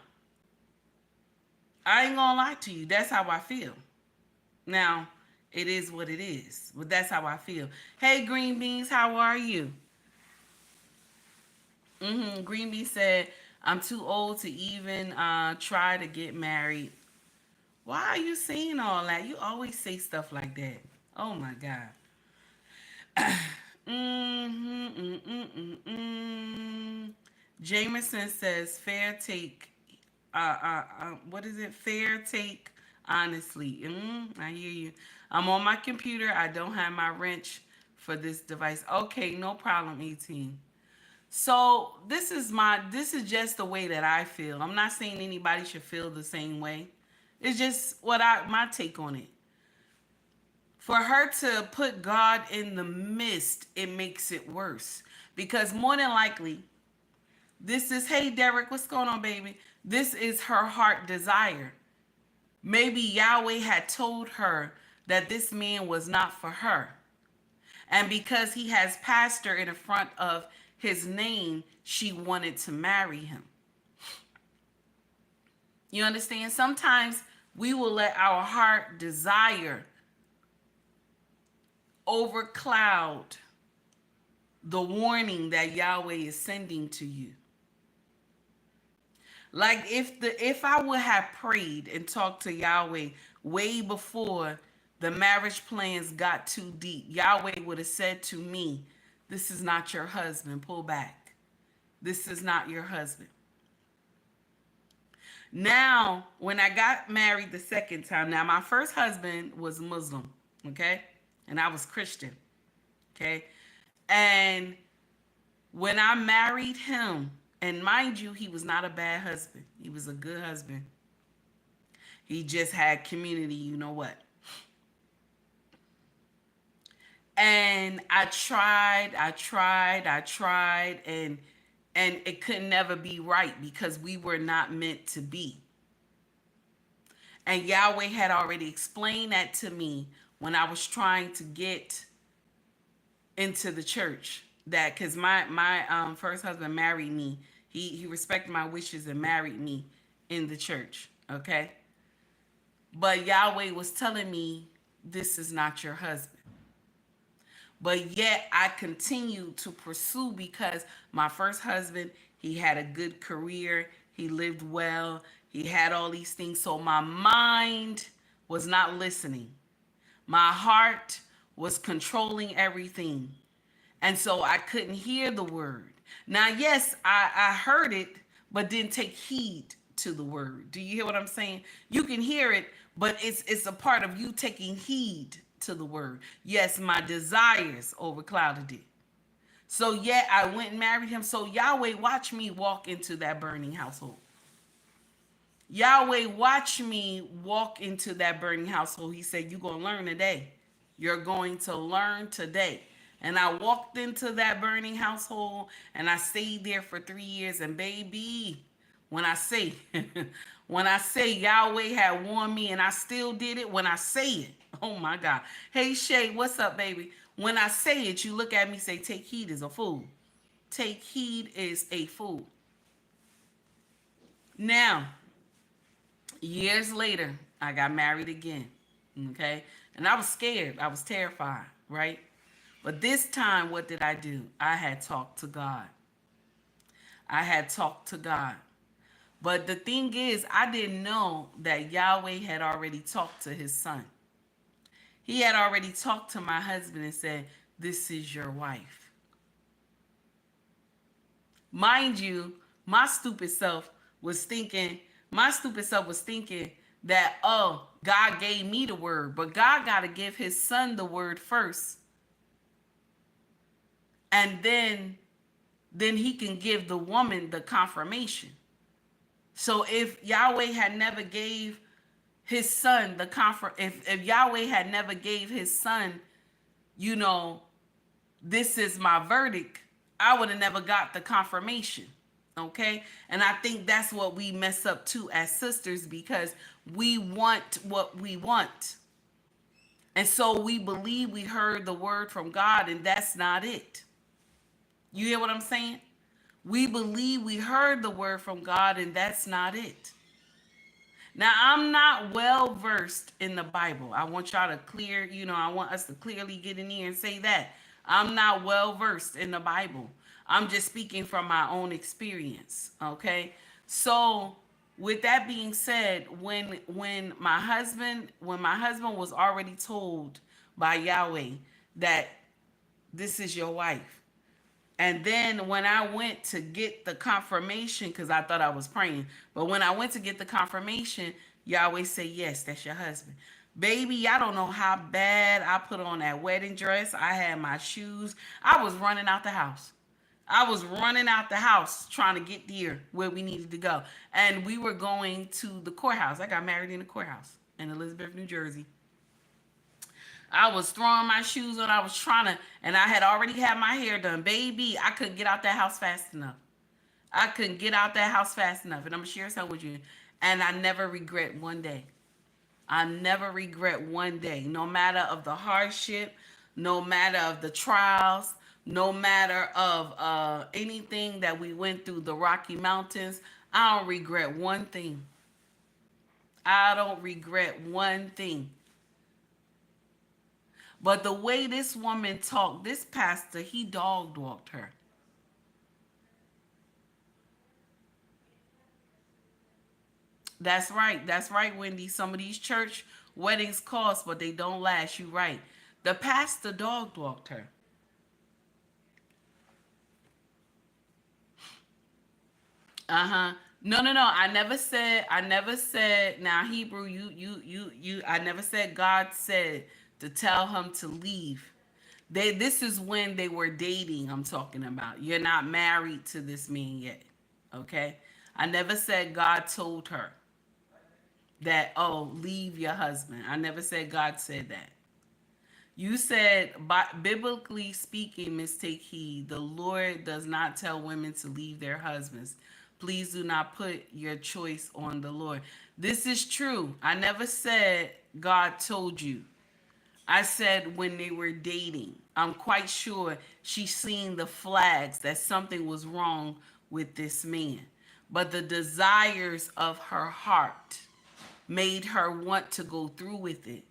I ain't gonna lie to you. That's how I feel. Now, it is what it is, but that's how I feel. Hey, Green Beans, how are you? Green Bean said, I'm too old to even try to get married. Why are you saying all that? You always say stuff like that. Oh my God. Jameson says, fair take. What is it? Fair take, honestly. I hear you. I'm on my computer. I don't have my wrench for this device. Okay, no problem, 18. So this is just the way that I feel. I'm not saying anybody should feel the same way. It's just my take on it. For her to put God in the midst, it makes it worse. Because more than likely, this is, hey Derek, what's going on, baby? This is her heart desire. Maybe Yahweh had told her that this man was not for her. And because he has pastor in the front of his name, she wanted to marry him. You understand? Sometimes we will let our heart desire overcloud the warning that Yahweh is sending to you. Like if I would have prayed and talked to Yahweh way before The marriage plans got too deep. Yahweh would have said to me, this is not your husband. Pull back. This is not your husband. Now, when I got married the second time, now my first husband was Muslim, okay? And I was Christian, okay? And when I married him, and mind you, he was not a bad husband. He was a good husband. He just had community, you know what? And I tried, and it could never be right because we were not meant to be. And Yahweh had already explained that to me when I was trying to get into the church. That because my first husband married me. He respected my wishes and married me in the church. Okay. But Yahweh was telling me, this is not your husband. But yet I continued to pursue because my first husband, he had a good career. He lived well. He had all these things. So my mind was not listening. My heart was controlling everything. And so I couldn't hear the word. Now, yes, I heard it, but didn't take heed to the word. Do you hear what I'm saying? You can hear it, but it's a part of you taking heed to the word. Yes, my desires overclouded it. So yet I went and married him. So Yahweh watched me walk into that burning household. Yahweh watched me walk into that burning household. He said, you're going to learn today. You're going to learn today. And I walked into that burning household and I stayed there for 3 years. And baby, when I say, when I say Yahweh had warned me and I still did it, when I say it, oh my God. Hey Shay, what's up, baby? When I say it, you look at me, say, take heed is a fool. Take heed is a fool. Now, years later, I got married again. Okay. And I was scared. I was terrified, right? But this time, what did I do? I had talked to God. I had talked to God. But the thing is, I didn't know that Yahweh had already talked to his son. He had already talked to my husband and said, this is your wife. Mind you, my stupid self was thinking that, oh, God gave me the word. But God got to give his son the word first. And then he can give the woman the confirmation. So if Yahweh had never gave his son the if Yahweh had never gave his son, you know, this is my verdict, I would have never got the confirmation. Okay. And I think that's what we mess up too as sisters, because we want what we want. And so we believe we heard the word from God, and that's not it. You hear what I'm saying? We believe we heard the word from God, and that's not it. Now, I'm not well versed in the Bible. I want y'all to I want us to clearly get in here and say that. I'm not well versed in the Bible. I'm just speaking from my own experience, okay? So, with that being said, when my husband was already told by Yahweh that this is your wife, and then when I went to get the confirmation, because I thought I was praying, but when I went to get the confirmation, Yahweh said, yes, that's your husband. Baby, I don't know how bad I put on that wedding dress. I had my shoes. I was running out the house. Trying to get there where we needed to go. And we were going to the courthouse. I got married in the courthouse in Elizabeth, New Jersey. I was throwing my shoes on. I was trying to, and I had already had my hair done. Baby, I couldn't get out that house fast enough. And I'm going to share something with you. And I never regret one day. No matter of the hardship, no matter of the trials, no matter of anything that we went through, the Rocky Mountains, I don't regret one thing. But the way this woman talked, this pastor, he dog walked her. That's right, Wendy. Some of these church Weddings cost, but they don't last. You right. The pastor dog walked her. Uh-huh. No, no, no. I never said now Hebrew, I never said God said to tell him to leave. This is when they were dating, I'm talking about. You're not married to this man yet. Okay? I never said God told her that, oh, leave your husband. I never said God said that. You said, biblically speaking, Miss Take Heed, the Lord does not tell women to leave their husbands. Please do not put your choice on the Lord. This is true. I never said God told you. I said when they were dating. I'm quite sure she seen the flags that something was wrong with this man. But the desires of her heart made her want to go through with it.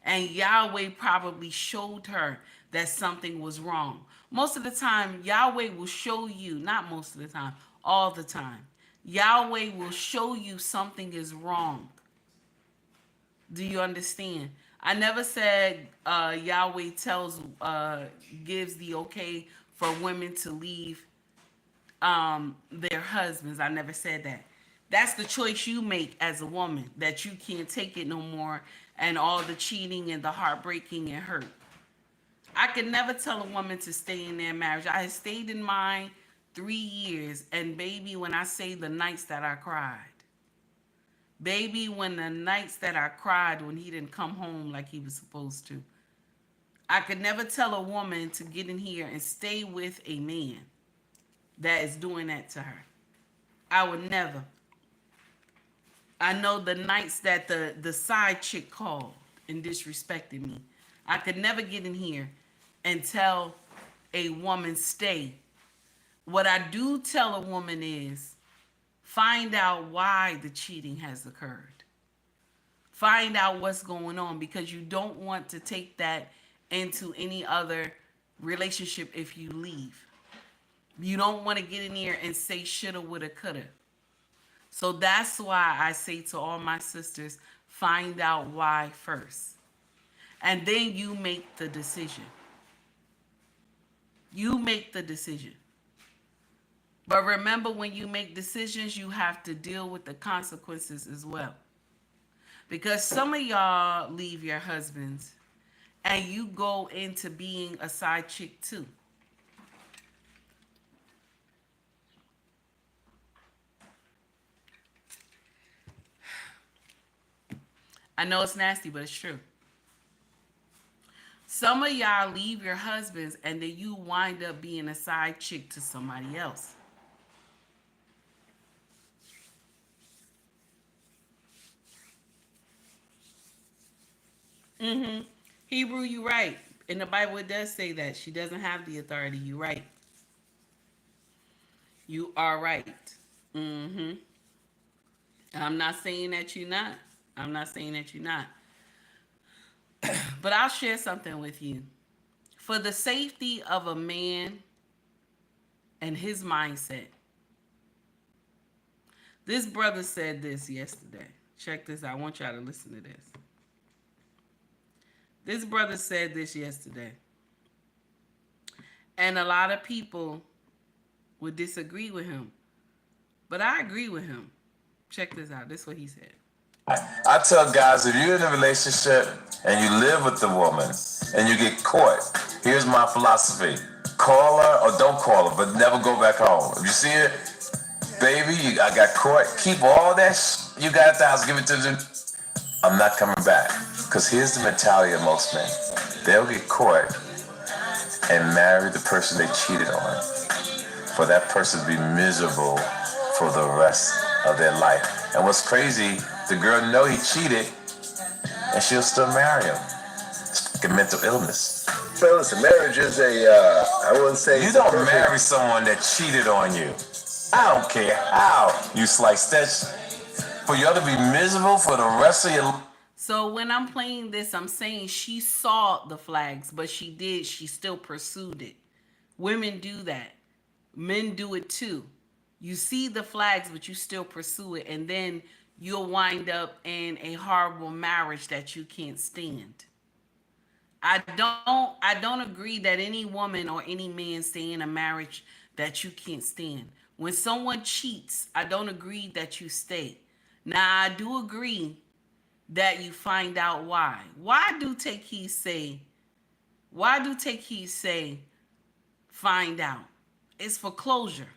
And Yahweh probably showed her that something was wrong. Most of the time, Yahweh will show you, not most of the time, all the time. Yahweh will show you something is wrong. Do you understand? I never said Yahweh gives the okay for women to leave their husbands. I never said that. That's the choice you make as a woman, that you can't take it no more, and all the cheating and the heartbreaking and hurt. I could never tell a woman to stay in their marriage. I had stayed in mine 3 years, and baby, when I say the nights that I cried, baby, when the nights that I cried when he didn't come home like he was supposed to, I could never tell a woman to get in here and stay with a man that is doing that to her. I would never. I know the nights that the side chick called and disrespected me. I could never get in here and tell a woman stay. What I do tell a woman is find out why the cheating has occurred. Find out what's going on, because you don't want to take that into any other relationship if you leave. You don't want to get in here and say shoulda, woulda, coulda. So that's why I say to all my sisters, find out why first. And then you make the decision. You make the decision. But remember, when you make decisions, you have to deal with the consequences as well. Because some of y'all leave your husbands and you go into being a side chick too. I know it's nasty, but it's true. Some of y'all leave your husbands and then you wind up being a side chick to somebody else. Hebrew, you right. In the Bible, it does say that. She doesn't have the authority. You right. You are right. Mm-hmm. I'm not saying that you're not. I'm not saying that you're not. But I'll share something with you. For the safety of a man and his mindset, this brother said this yesterday. Check this out. I want y'all to listen to this. This brother said this yesterday. And a lot of people would disagree with him. But I agree with him. Check this out. This is what he said. I tell guys, if you're in a relationship and you live with the woman and you get caught, here's my philosophy. Call her or don't call her, but never go back home. If you see her, baby, I got caught, keep all that you got at the house, give it to them. I'm not coming back. Because here's the mentality of most men. They'll get caught and marry the person they cheated on, for that person to be miserable for the rest of their life. And what's crazy, the girl know he cheated, and she'll still marry him. It's like a mental illness. But listen, marriage is I wouldn't say... You don't marry someone that cheated on you. I don't care how you slice that. For you to be miserable for the rest of your life. So when I'm playing this, I'm saying she saw the flags, but she still pursued it. Women do that. Men do it too. You see the flags, but you still pursue it. And then you'll wind up in a horrible marriage that you can't stand. I don't agree that any woman or any man stay in a marriage that you can't stand. When someone cheats, I don't agree that you stay. Now I do agree that you find out why. Why do take heed say find out? It's for closure.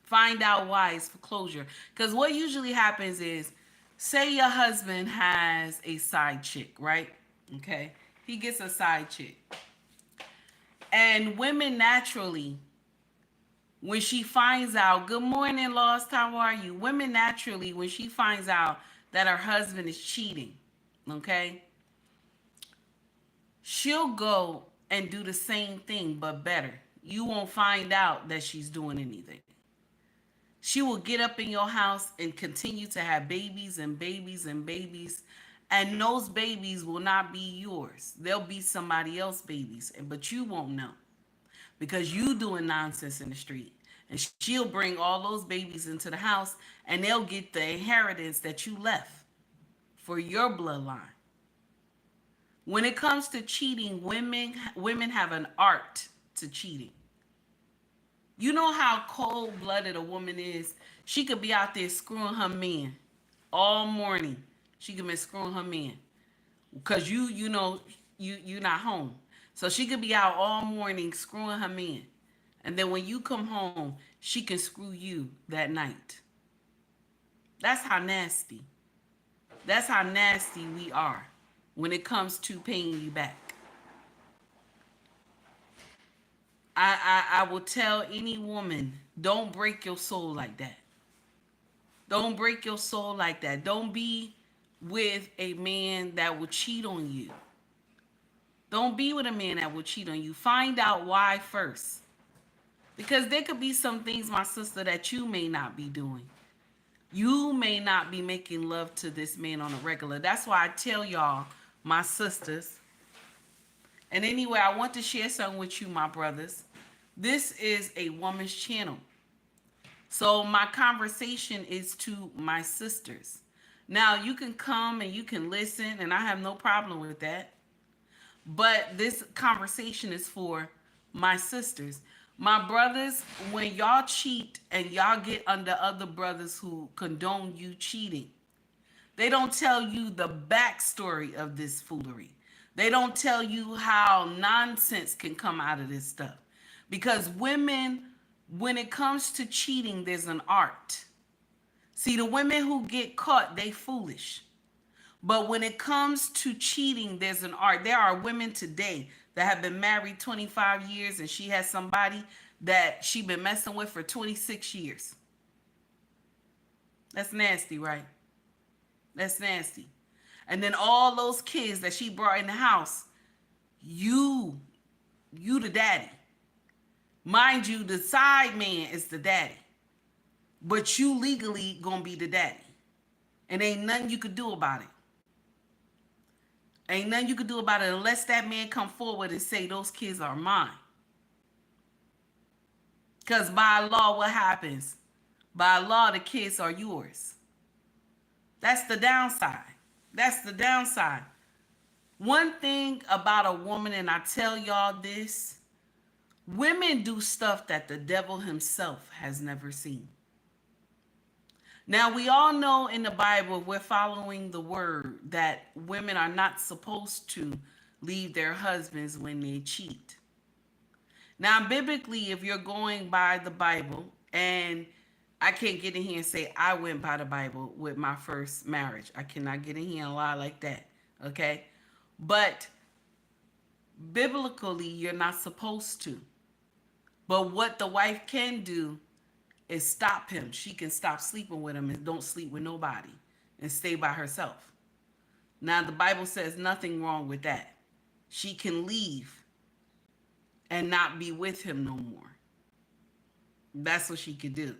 Find out why it's for closure. Because what usually happens is, say your husband has a side chick, right? Okay. He gets a side chick. And women naturally, when she finds out, good morning, Lost, how are you? Women naturally, when she finds out that her husband is cheating, okay, she'll go and do the same thing, but better. You won't find out that she's doing anything. She will get up in your house and continue to have babies and babies and babies. And those babies will not be yours. They'll be somebody else's babies. But you won't know because you doing nonsense in the street. And she'll bring all those babies into the house and they'll get the inheritance that you left for your bloodline. When it comes to cheating, women have an art to cheating. You know how cold-blooded a woman is? She could be out there screwing her man all morning. She could be screwing her man because you're not home. So she could be out all morning screwing her man. And then when you come home, she can screw you that night. That's how nasty. That's how nasty we are when it comes to paying you back. I will tell any woman, don't break your soul like that. Don't break your soul like that. Don't be with a man that will cheat on you. Don't be with a man that will cheat on you. Find out why first. Because there could be some things, my sister, that you may not be doing. You may not be making love to this man on a regular. That's why I tell y'all, my sisters. And anyway, I want to share something with you, my brothers. This is a woman's channel. So my conversation is to my sisters. Now, you can come and you can listen, and I have no problem with that. But this conversation is for my sisters. My brothers, when y'all cheat and y'all get under other brothers who condone you cheating, they don't tell you the backstory of this foolery. They don't tell you how nonsense can come out of this stuff. Because women, when it comes to cheating, there's an art. See, the women who get caught, they foolish. But when it comes to cheating, there's an art. There are women today that have been married 25 years and she has somebody that she been messing with for 26 years. That's nasty, right? That's nasty. And then all those kids that she brought in the house, you the daddy. Mind you, the side man is the daddy. But you legally gonna be the daddy. And ain't nothing you could do about it. Ain't nothing you could do about it unless that man come forward and say those kids are mine. Because by law, what happens? By law, the kids are yours. That's the downside. That's the downside. One thing about a woman, and I tell y'all this, women do stuff that the devil himself has never seen. Now, we all know in the Bible, we're following the word that women are not supposed to leave their husbands when they cheat. Now, biblically, if you're going by the Bible, and I can't get in here and say I went by the Bible with my first marriage. I cannot get in here and lie like that, okay? But biblically, you're not supposed to. But what the wife can do is stop him. She can stop sleeping with him and don't sleep with nobody and stay by herself. Now, the Bible says nothing wrong with that. She can leave and not be with him no more. That's what she could do.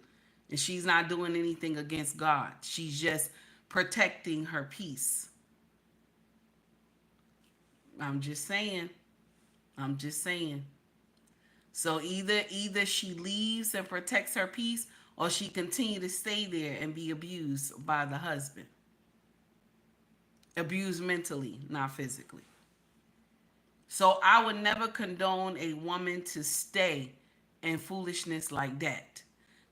And she's not doing anything against God. She's just protecting her peace. I'm just saying. So either she leaves and protects her peace, or she continue to stay there and be abused by the husband. Abused mentally, not physically. So I would never condone a woman to stay in foolishness like that.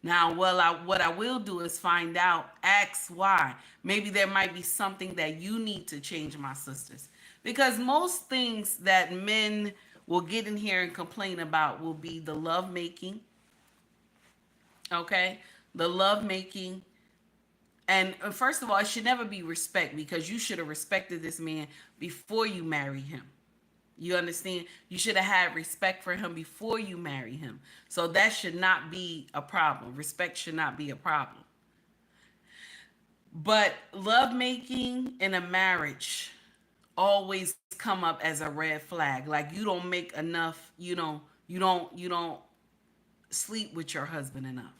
Now, what I will do is find out, ask why. Maybe there might be something that you need to change, my sisters. Because most things that men will get in here and complain about will be the love making, okay? The love making. And first of all, it should never be respect, because you should have respected this man before you marry him. You understand? You should have had respect for him before you marry him. So that should not be a problem. Respect should not be a problem. But love making in a marriage always come up as a red flag. Like, you don't make enough, you don't sleep with your husband enough.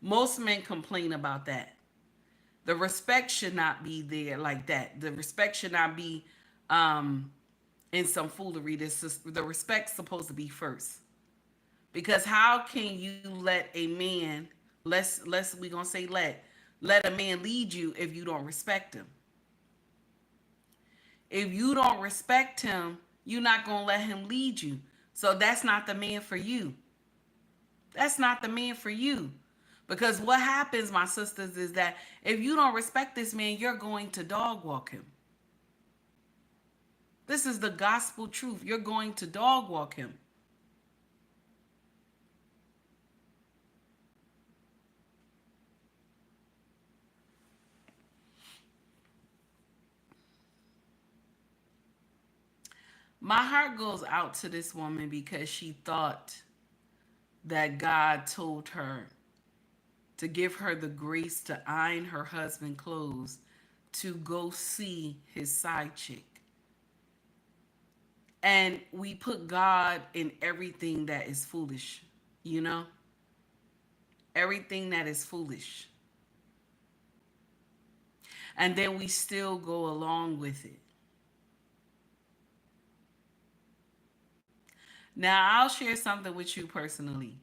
Most men complain about that. The respect should not be there like that. The respect should not be in some foolery. The respect's supposed to be first. Because how can you let a man, let's we gonna say let a man lead you if you don't respect him? If you don't respect him, you're not gonna let him lead you. So that's not the man for you. That's not the man for you. Because what happens, my sisters, is that if you don't respect this man, you're going to dog walk him. This is the gospel truth. You're going to dog walk him. My heart goes out to this woman because she thought that God told her to give her the grace to iron her husband's clothes to go see his side chick. And we put God in everything that is foolish, you know? Everything that is foolish. And then we still go along with it. Now, I'll share something with you personally.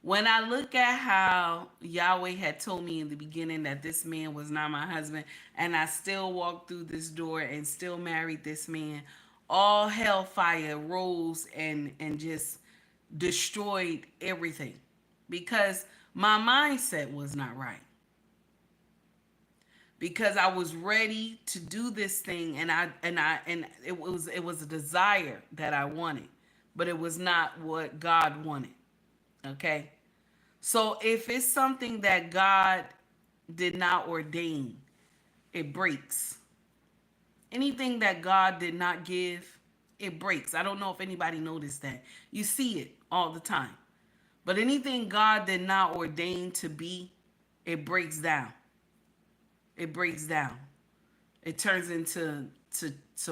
When I look at how Yahweh had told me in the beginning that this man was not my husband, and I still walked through this door and still married this man, all hellfire rose and just destroyed everything, because my mindset was not right. Because I was ready to do this thing, and it was a desire that I wanted, but it was not what God wanted. Okay? So if it's something that God did not ordain, it breaks. Anything that God did not give, it breaks. I don't know if anybody noticed that. You see it all the time. But anything God did not ordain to be, it breaks down. It breaks down. It turns into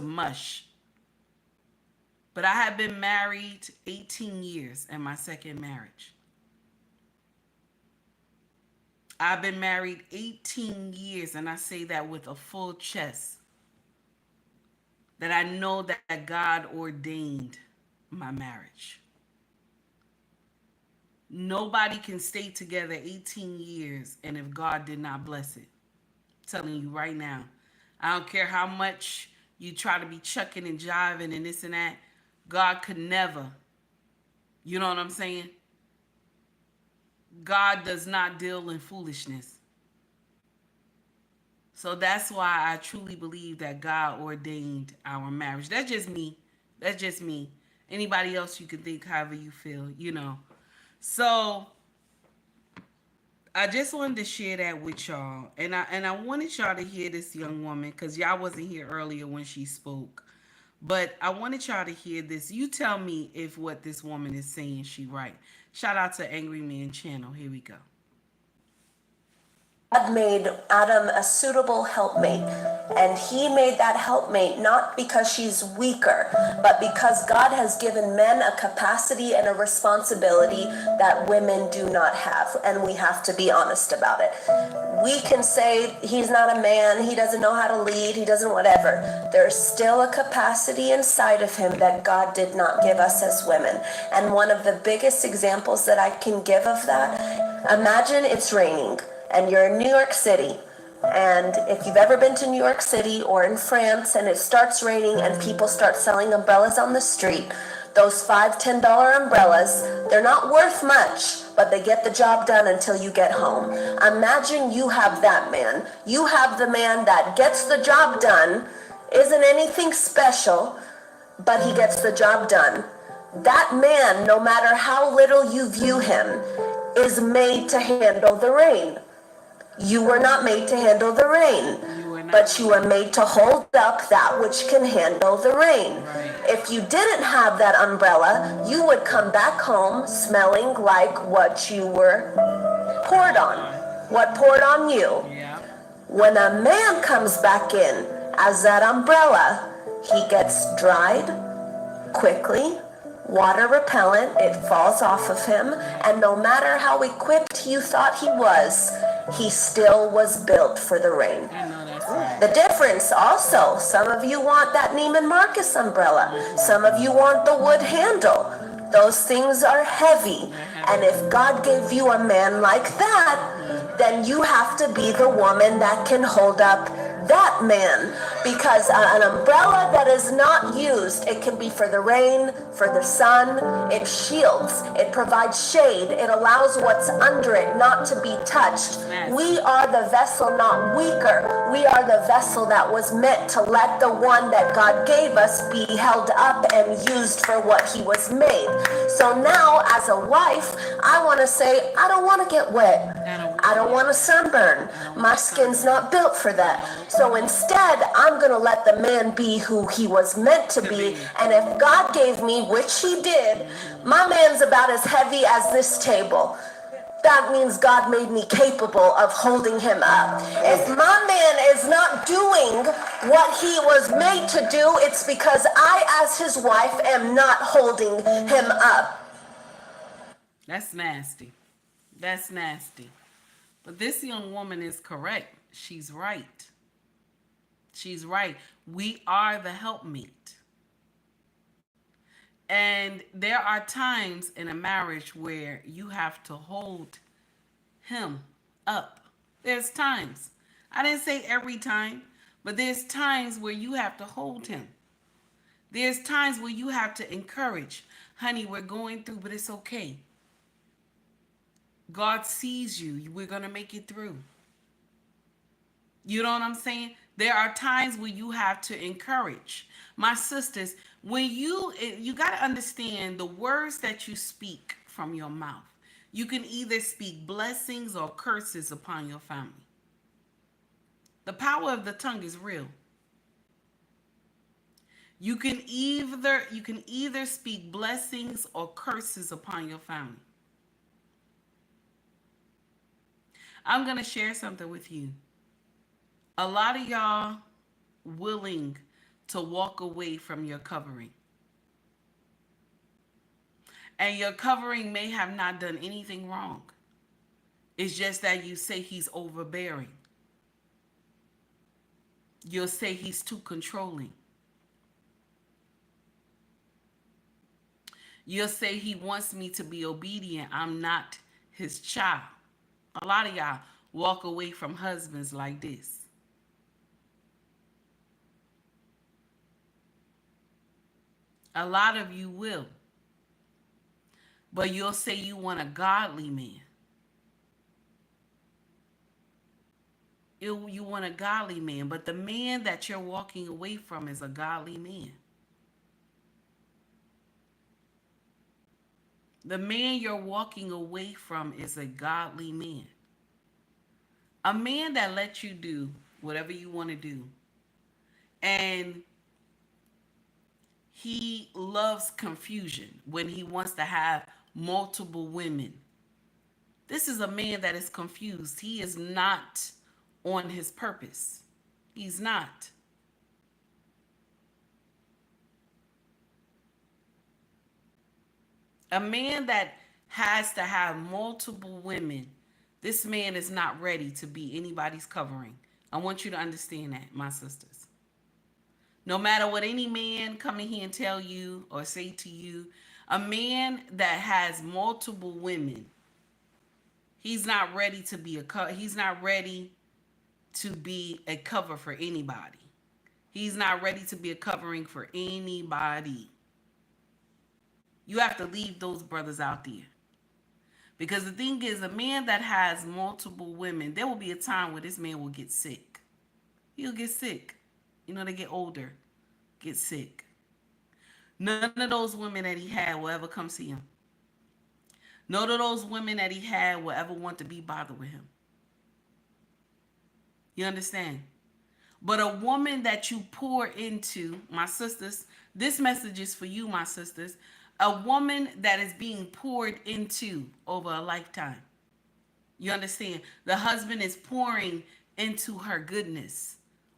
mush. But I have been married 18 years in my second marriage. I've been married 18 years, and I say that with a full chest. That I know that God ordained my marriage. Nobody can stay together 18 years and if God did not bless it. I'm telling you right now. I don't care how much you try to be chucking and jiving and this and that. God could never. You know what I'm saying? God does not deal in foolishness. So that's why I truly believe that God ordained our marriage. That's just me. That's just me. Anybody else, you can think however you feel, you know. So I just wanted to share that with y'all. And I wanted y'all to hear this young woman, because y'all wasn't here earlier when she spoke. But I wanted y'all to hear this. You tell me if what this woman is saying, she right. Shout out to Angry Man Channel. Here we go. God made Adam a suitable helpmate, And he made that helpmate not because she's weaker, but because God has given men a capacity and a responsibility that women do not have. And we have to be honest about it. We can say he's not a man, he doesn't know how to lead, he doesn't whatever. There's still a capacity inside of him that God did not give us as women. And one of the biggest examples that I can give of that, imagine it's raining and you're in New York City. And if you've ever been to New York City or in France and it starts raining and people start selling umbrellas on the street, those $5, $10 umbrellas, they're not worth much, but they get the job done until you get home. Imagine you have that man. You have the man that gets the job done, isn't anything special, but he gets the job done. That man, no matter how little you view him, is made to handle the rain. You were not made to handle the rain, but you were made to hold up that which can handle the rain. If you didn't have that umbrella, you would come back home smelling like what you were poured on, what poured on you. When a man comes back in as that umbrella, he gets dried quickly, water repellent, it falls off of him, and no matter how equipped you thought he was, he still was built for the rain. The difference also, some of you want that Neiman Marcus umbrella. Some of you want the wood handle. Those things are heavy. And if God gave you a man like that, then you have to be the woman that can hold up that man. Because an umbrella that is not used, it can be for the rain, for the sun, it shields, it provides shade, it allows what's under it not to be touched. We are the vessel, not weaker. We are the vessel that was meant to let the one that God gave us be held up and used for what he was made. So now, as a wife, I want to say, I don't want to get wet. I don't want to sunburn. My skin's not built for that. So instead, I'm going to let the man be who he was meant to be. And if God gave me, which he did, my man's about as heavy as this table. That means God made me capable of holding him up. If my man is not doing what he was made to do, it's because I, as his wife, am not holding him up. That's nasty. That's nasty. But this young woman is correct. She's right. She's right. We are the helpmeet. And there are times in a marriage where you have to hold him up. There's times. I didn't say every time, but there's times where you have to hold him. There's times where you have to encourage. Honey, we're going through, but it's okay. God sees you. We're going to make it through. You know what I'm saying? There are times where you have to encourage. My sisters, when you got to understand the words that you speak from your mouth. You can either speak blessings or curses upon your family. The power of the tongue is real. You can either speak blessings or curses upon your family. I'm going to share something with you. A lot of y'all willing to walk away from your covering. And your covering may have not done anything wrong. It's just that you say he's overbearing. You'll say he's too controlling. You'll say he wants me to be obedient. I'm not his child. A lot of y'all walk away from husbands like this. A lot of you will. But you'll say you want a godly man. You want a godly man, but the man that you're walking away from is a godly man. The man you're walking away from is a godly man. A man that lets you do whatever you want to do. And he loves confusion when he wants to have multiple women. This is a man that is confused. He is not on his purpose. He's not. A man that has to have multiple women, this man is not ready to be anybody's covering. I want you to understand that, my sisters. No matter what any man come in here and tell you or say to you, a man that has multiple women, he's not ready to be he's not ready to be a cover for anybody. He's not ready to be a covering for anybody. You have to leave those brothers out there. Because the thing is, a man that has multiple women, there will be a time where this man will get sick. He'll get sick. You know, they get older, get sick. None of those women that he had will ever come see him. None of those women that he had will ever want to be bothered with him. You understand? But a woman that you pour into, my sisters, this message is for you, my sisters. A woman that is being poured into over a lifetime. You understand? The husband is pouring into her goodness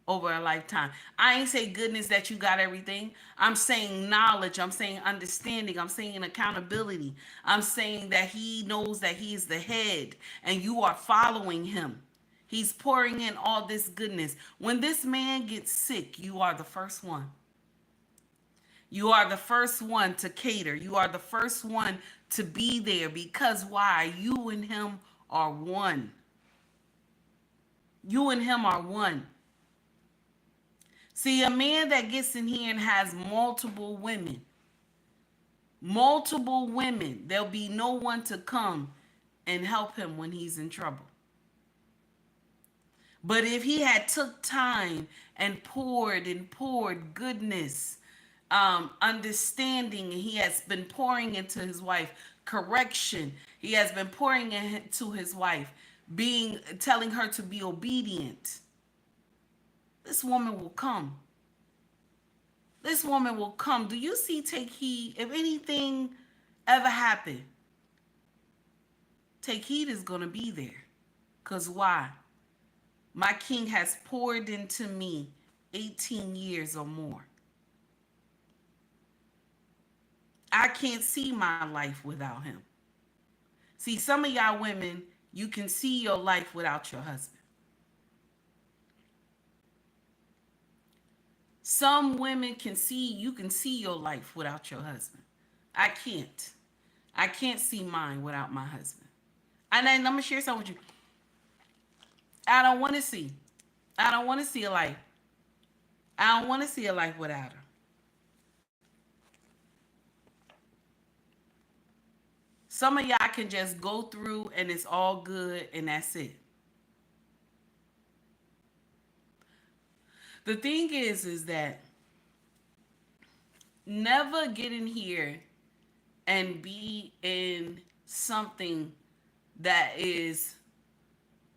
over a lifetime. I ain't say goodness that you got everything. I'm saying knowledge. I'm saying understanding. I'm saying accountability. I'm saying that he knows that he is the head and you are following him. He's pouring in all this goodness. When this man gets sick, you are the first one. You are the first one to cater. You are the first one to be there because why? You and him are one. You and him are one. See, a man that gets in here and has multiple women, there'll be no one to come and help him when he's in trouble. But if he had took time and poured goodness, understanding, and he has been pouring into his wife correction, he has been pouring into his wife, telling her to be obedient, this woman will come. This woman will come. Do you see? Take heed. If anything ever happened, take heed is going to be there. Because why? My king has poured into me 18 years or more. I can't see my life without him. See, some of y'all women, you can see your life without your husband. Some women you can see your life without your husband. I can't. I can't see mine without my husband. And then I'm going to share something with you. I don't want to see a life. I don't want to see a life without her. Some of y'all can just go through and it's all good and that's it. The thing is that never get in here and be in something that is,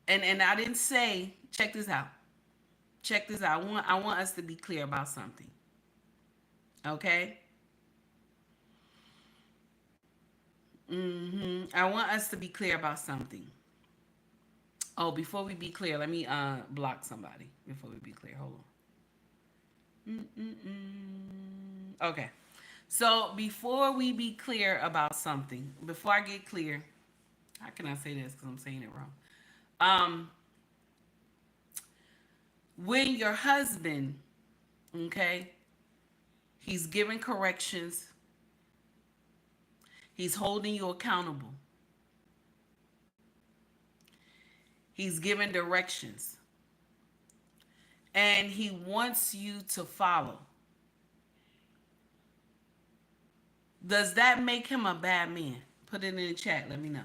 and I didn't say, check this out. Check this out. I want us to be clear about something. Okay? I want us to be clear about something. Oh, before we be clear, let me block somebody. Before we be clear, hold on. Okay. So before we be clear about something, before I get clear, how can I say this? Because I'm saying it wrong. When your husband, okay, he's giving corrections, he's holding you accountable, he's giving directions, and he wants you to follow. Does that make him a bad man? Put it in the chat. Let me know.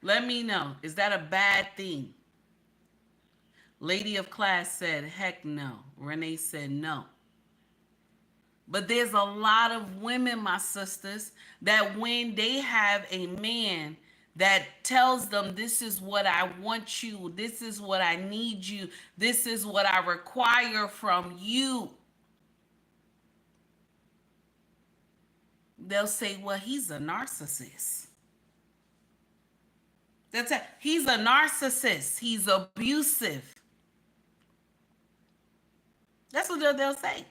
Let me know. Is that a bad thing? Lady of Class said, heck no. Renee said no. But there's a lot of women, my sisters, that when they have a man that tells them, this is what I want you, this is what I need you, this is what I require from you, they'll say, well, he's a narcissist. That's it. He's a narcissist. He's abusive. That's what they'll say.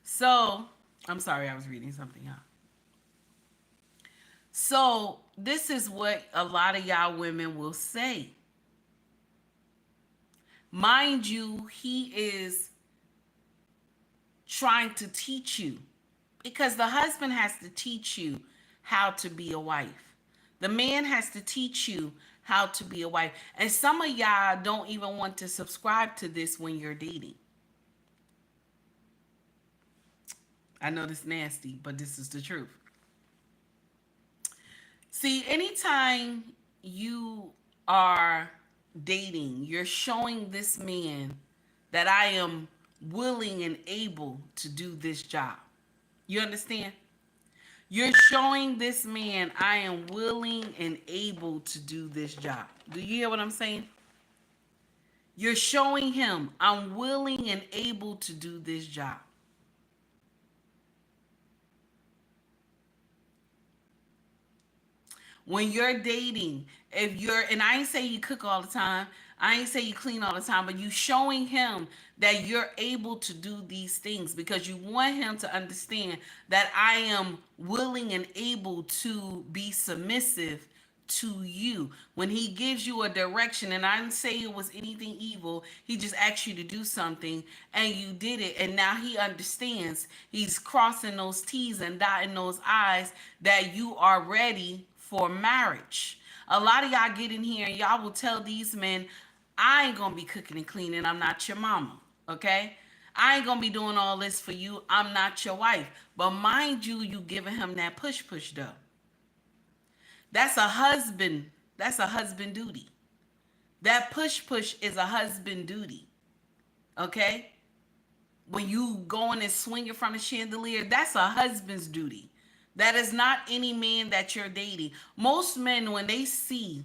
So, I'm sorry, I was reading something out. So, this is what a lot of y'all women will say. Mind you, he is trying to teach you, because the husband has to teach you how to be a wife. The man has to teach you how to be a wife. And some of y'all don't even want to subscribe to this when you're dating. I know this nasty, but this is the truth. See, anytime you are dating, you're showing this man that I am willing and able to do this job. You understand? You're showing this man I am willing and able to do this job. Do you hear what I'm saying? You're showing him I'm willing and able to do this job. When you're dating, and I ain't say you cook all the time, I ain't say you clean all the time, but you showing him that you're able to do these things because you want him to understand that I am willing and able to be submissive to you. When he gives you a direction, and I didn't say it was anything evil, he just asked you to do something and you did it, and now he understands. He's crossing those T's and dotting those I's that you are ready for marriage. A lot of y'all get in here and y'all will tell these men, I ain't gonna be cooking and cleaning, I'm not your mama, okay? I ain't gonna be doing all this for you, I'm not your wife. But mind you, you giving him that push though. That's a husband duty. That push is a husband duty, okay? When you going and swinging from the chandelier, that's a husband's duty. That is not any man that you're dating. Most men, when they see,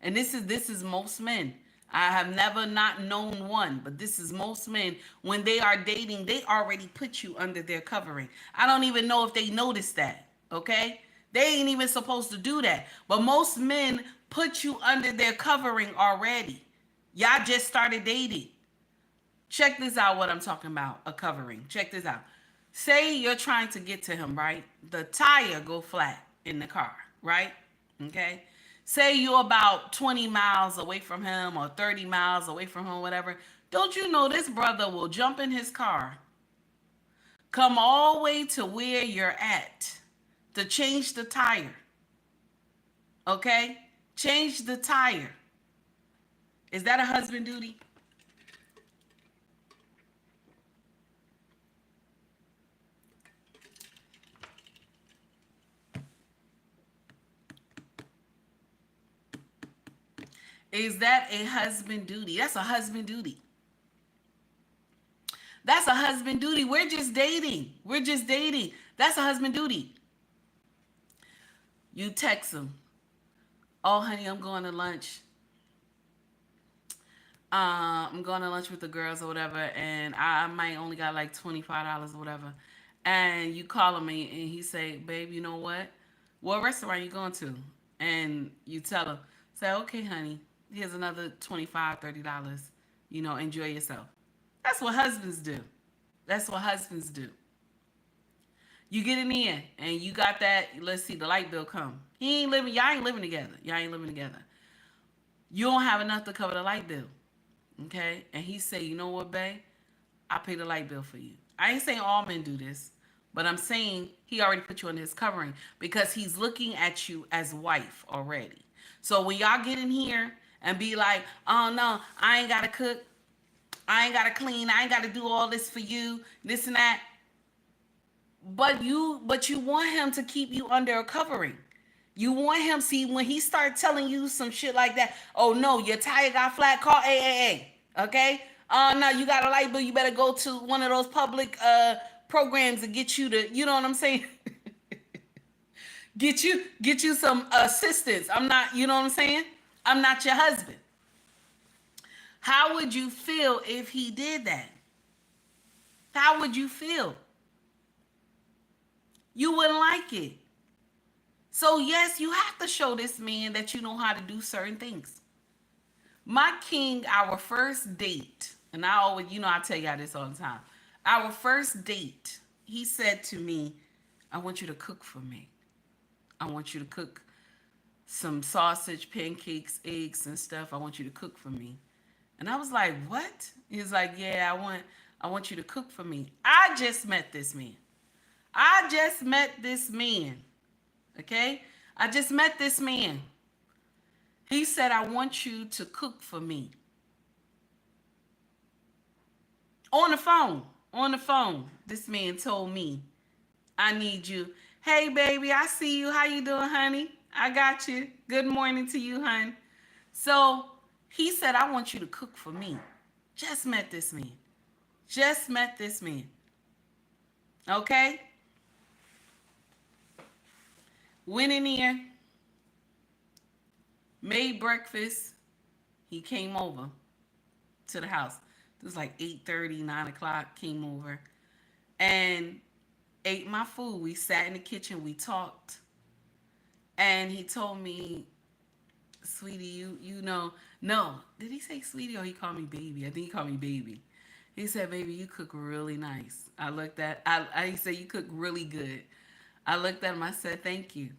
and this is most men. I have never not known one, but this is most men. When they are dating, they already put you under their covering. I don't even know if they noticed that, okay? They ain't even supposed to do that. But most men put you under their covering already. Y'all just started dating. Check this out, what I'm talking about, a covering. Check this out. Say you're trying to get to him, right? The tire go flat in the car, right? Okay. Say you're about 20 miles away from him or 30 miles away from him, whatever. Don't you know this brother will jump in his car, come all the way to where you're at to change the tire. Okay? Change the tire. Is that a husband duty? Is that a husband duty? That's a husband duty. That's a husband duty. We're just dating. We're just dating. That's a husband duty. You text him. Oh, honey, I'm going to lunch. I'm going to lunch with the girls or whatever, and I might only got like $25 or whatever. And you call him and he say, babe, you know what restaurant you going to? And you tell him, say, okay, honey, here's another $25, $30. Enjoy yourself. That's what husbands do. That's what husbands do. You get in there and you got that, let's see, the light bill come. Y'all ain't living together. You don't have enough to cover the light bill. Okay? And he say, you know what, babe? I pay the light bill for you. I ain't saying all men do this, but I'm saying he already put you under his covering because he's looking at you as wife already. So when y'all get in here and be like, oh no, I ain't got to cook, I ain't got to clean, I ain't got to do all this for you, this and that. But you want him to keep you under a covering. You want him, see, when he start telling you some shit like that, oh no, your tire got flat, call AAA, okay? No, you got a light bill, you better go to one of those public programs to get you to, you know what I'm saying? get you some assistance. I'm not, you know what I'm saying? I'm not your husband. How would you feel if he did that? How would you feel? You wouldn't like it. So yes, you have to show this man that you know how to do certain things. My king, our first date, and I always, I tell y'all this all the time. Our first date, he said to me, I want you to cook for me. I want you to cook some sausage, pancakes, eggs, and stuff. I want you to cook for me. And I was like, what? He's like, yeah, I want you to cook for me. I just met this man. Okay? I just met this man. He said, I want you to cook for me. On the phone, this man told me, I need you. Hey, baby, I see you. How you doing, honey? I got you. Good morning to you, hon. So he said, I want you to cook for me. Just met this man. Okay? Went in here, made breakfast. He came over to the house. It was like 8:30, 9 o'clock, came over and ate my food. We sat in the kitchen, we talked. And he told me, sweetie, you know, no. Did he say sweetie or he called me baby? I think he called me baby. He said, baby, you cook really nice. He said, you cook really good. I looked at him, I said, thank you.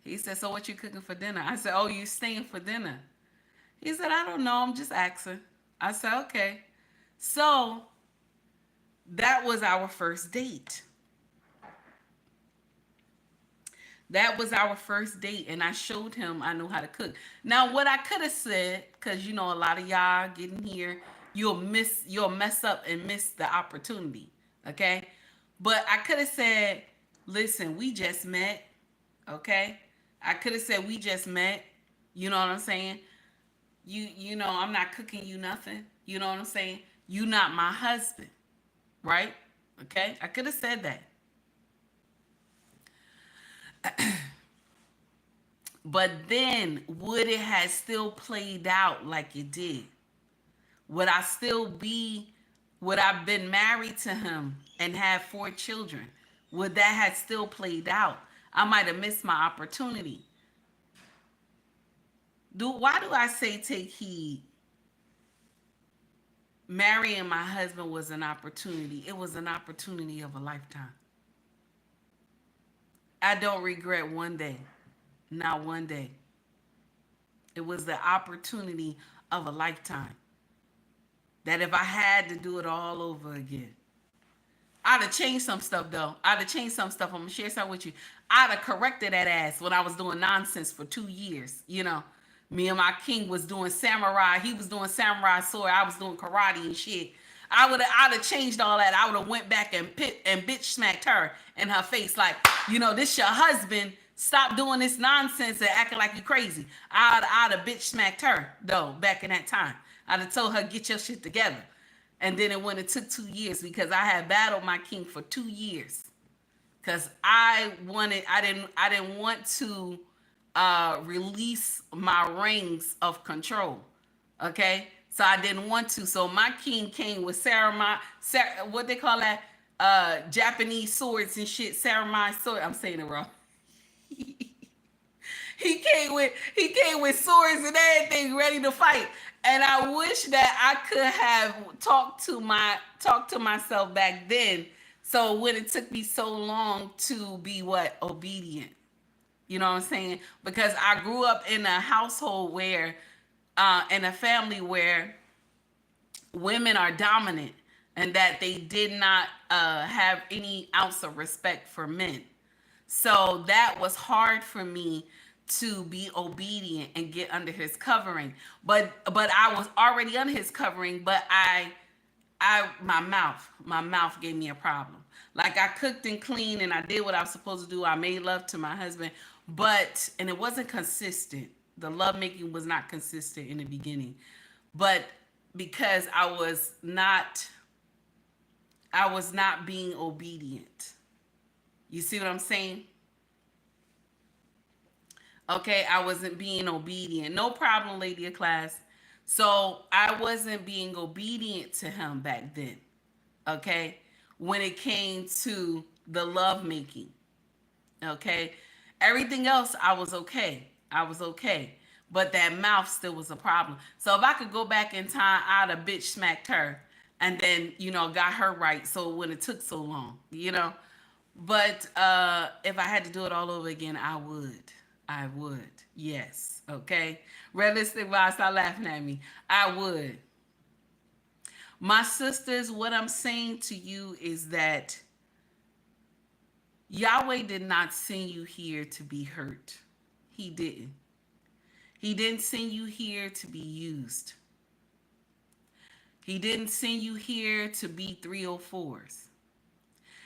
He said, so what you cooking for dinner? I said, oh, you staying for dinner? He said, I don't know, I'm just asking. I said, okay. So that was our first date. And I showed him I know how to cook. Now, what I could have said, because a lot of y'all getting here, you'll mess up and miss the opportunity. Okay? But I could have said, listen, we just met. Okay? I could have said we just met. You know what I'm saying? You know, I'm not cooking you nothing. You know what I'm saying? You not my husband. Right? Okay? I could have said that. But then, would it have still played out like it did? Would I've been married to him and have 4 children? Would that have still played out? I might have missed my opportunity. Why do I say take heed? Marrying my husband was an opportunity. It was an opportunity of a lifetime. I don't regret one day. Not one day. It was the opportunity of a lifetime. That if I had to do it all over again, I'd have changed some stuff though. I'm gonna share something with you. I'd have corrected that ass when I was doing nonsense for 2 years. Me and my king was doing samurai. He was doing samurai sword. I was doing karate and shit. I'd have changed all that. I would have went back and bitch smacked her in her face like, this your husband. Stop doing this nonsense and acting like you crazy. I'd have bitch smacked her though back in that time. I'd have told her, get your shit together. And then it took 2 years because I had battled my king for 2 years. Cause I didn't want to release my reins of control. Okay? So I didn't want to. So my king came with what they call that? Japanese swords and shit. Samurai sword. I'm saying it wrong. He came with swords and everything ready to fight. And I wish that I could have talked to myself back then. So when it took me so long to be obedient. You know what I'm saying? Because I grew up in a household where, in a family where women are dominant and that they did not have any ounce of respect for men. So that was hard for me to be obedient and get under his covering. But I was already under his covering, but my mouth gave me a problem. Like I cooked and cleaned and I did what I was supposed to do. I made love to my husband, and it wasn't consistent. The lovemaking was not consistent in the beginning. But because I was not I was not being obedient. You see what I'm saying? Okay, I wasn't being obedient. No problem, lady of class. So I wasn't being obedient to him back then. Okay, when it came to the love making. Okay, everything else I was okay. I was okay. But that mouth still was a problem. So if I could go back in time, I'd have bitch smacked her and then, got her right. So when it took so long. But if I had to do it all over again, I would. I would. Yes. Okay. Realistic vibes, stop laughing at me. I would. My sisters, what I'm saying to you is that Yahweh did not send you here to be hurt. He didn't. He didn't send you here to be used. He didn't send you here to be 304s.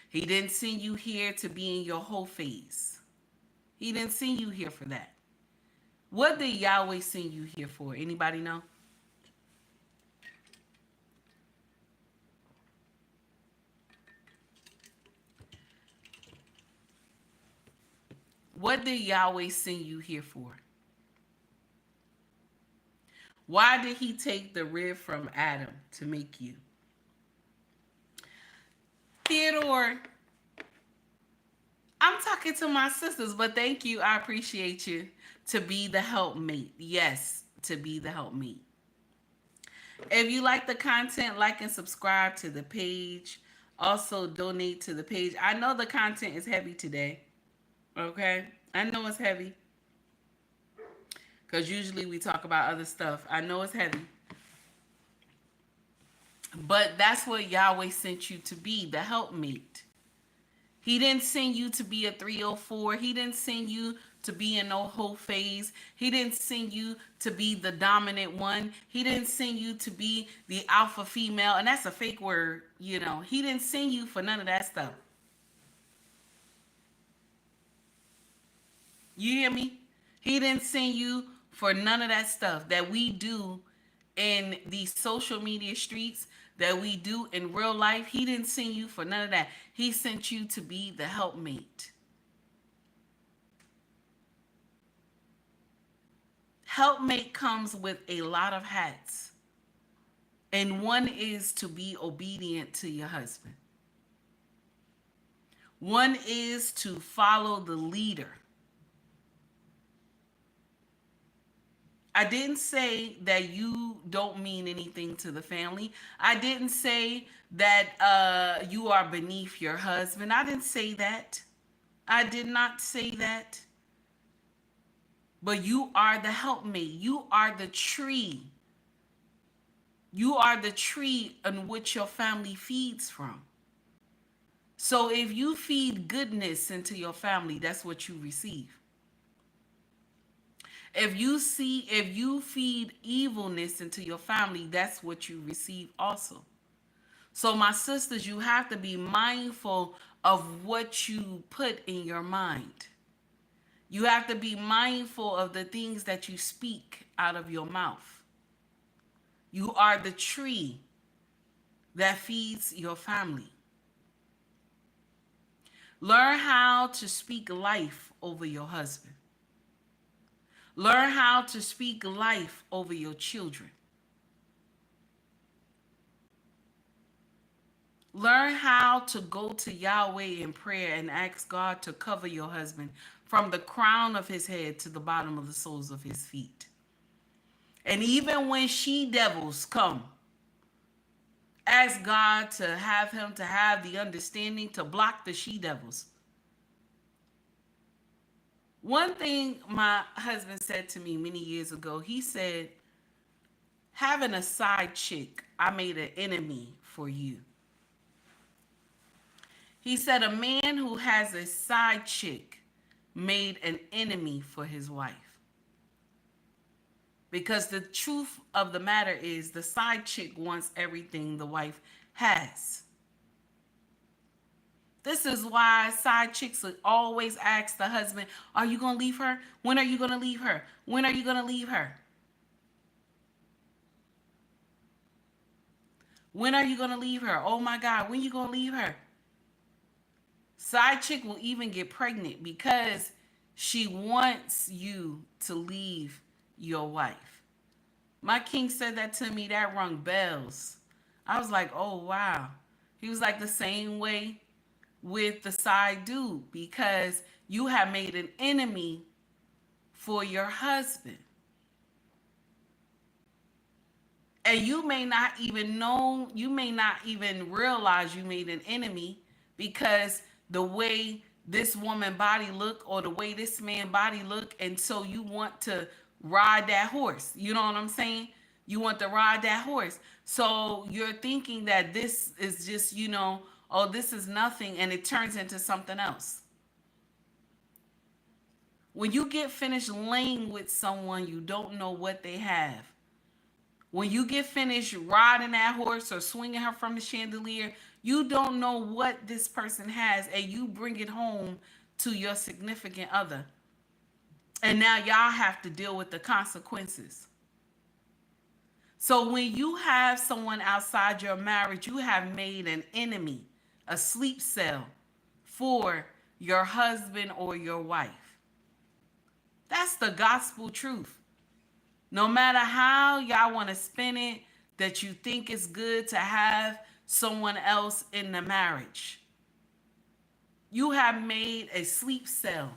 He didn't send you here to be in your whole phase. He didn't send you here for that. What did Yahweh send you here for? Anybody know? What did Yahweh send you here for? Why did he take the rib from Adam to make you? Theodore, I'm talking to my sisters, but thank you. I appreciate you. To be the helpmate. Yes, to be the helpmate. If you like the content, like and subscribe to the page. Also, donate to the page. I know the content is heavy today. Okay? I know it's heavy. Because usually we talk about other stuff. I know it's heavy. But that's what Yahweh sent you to be, the helpmate. He didn't send you to be a 304. He didn't send you to be in no whole phase. He didn't send you to be the dominant one. He didn't send you to be the alpha female. And that's a fake word, He didn't send you for none of that stuff. You hear me? He didn't send you for none of that stuff that we do in these social media streets, that we do in real life. He didn't send you for none of that. He sent you to be the helpmate. Helpmate comes with a lot of hats. And one is to be obedient to your husband. One is to follow the leader. I didn't say that you don't mean anything to the family. I didn't say that you are beneath your husband. I didn't say that. I did not say that. But you are the helpmate. You are the tree. You are the tree on which your family feeds from. So if you feed goodness into your family, that's what you receive. If you feed evilness into your family, that's what you receive also. So my sisters, you have to be mindful of what you put in your mind. You have to be mindful of the things that you speak out of your mouth. You are the tree that feeds your family. Learn how to speak life over your husband. Learn how to speak life over your children. Learn how to go to Yahweh in prayer and ask God to cover your husband from the crown of his head to the bottom of the soles of his feet. And even when she-devils come, ask God to have him to have the understanding to block the she-devils. One thing my husband said to me many years ago, he said, having a side chick, I made an enemy for you. He said a man who has a side chick made an enemy for his wife. Because the truth of the matter is the side chick wants everything the wife has. This is why side chicks always ask the husband, are you going to leave her? When are you going to leave her? When are you going to leave her? When are you going to leave her? Oh my God, when you going to leave her? Side chick will even get pregnant because she wants you to leave your wife. My king said that to me, that rung bells. I was like, oh wow. He was like the same way with the side dude, because you have made an enemy for your husband. And you may not even know, you may not even realize you made an enemy, because the way this woman body look or the way this man body look, and so you want to ride that horse. You know what I'm saying? You want to ride that horse. So you're thinking that this is just, oh, this is nothing, and it turns into something else. When you get finished laying with someone, you don't know what they have. When you get finished riding that horse or swinging her from the chandelier, you don't know what this person has, and you bring it home to your significant other. And now y'all have to deal with the consequences. So when you have someone outside your marriage, you have made an enemy, a sleep cell for your husband or your wife. That's the gospel truth. No matter how y'all want to spin it, that you think it's good to have someone else in the marriage, you have made a sleep cell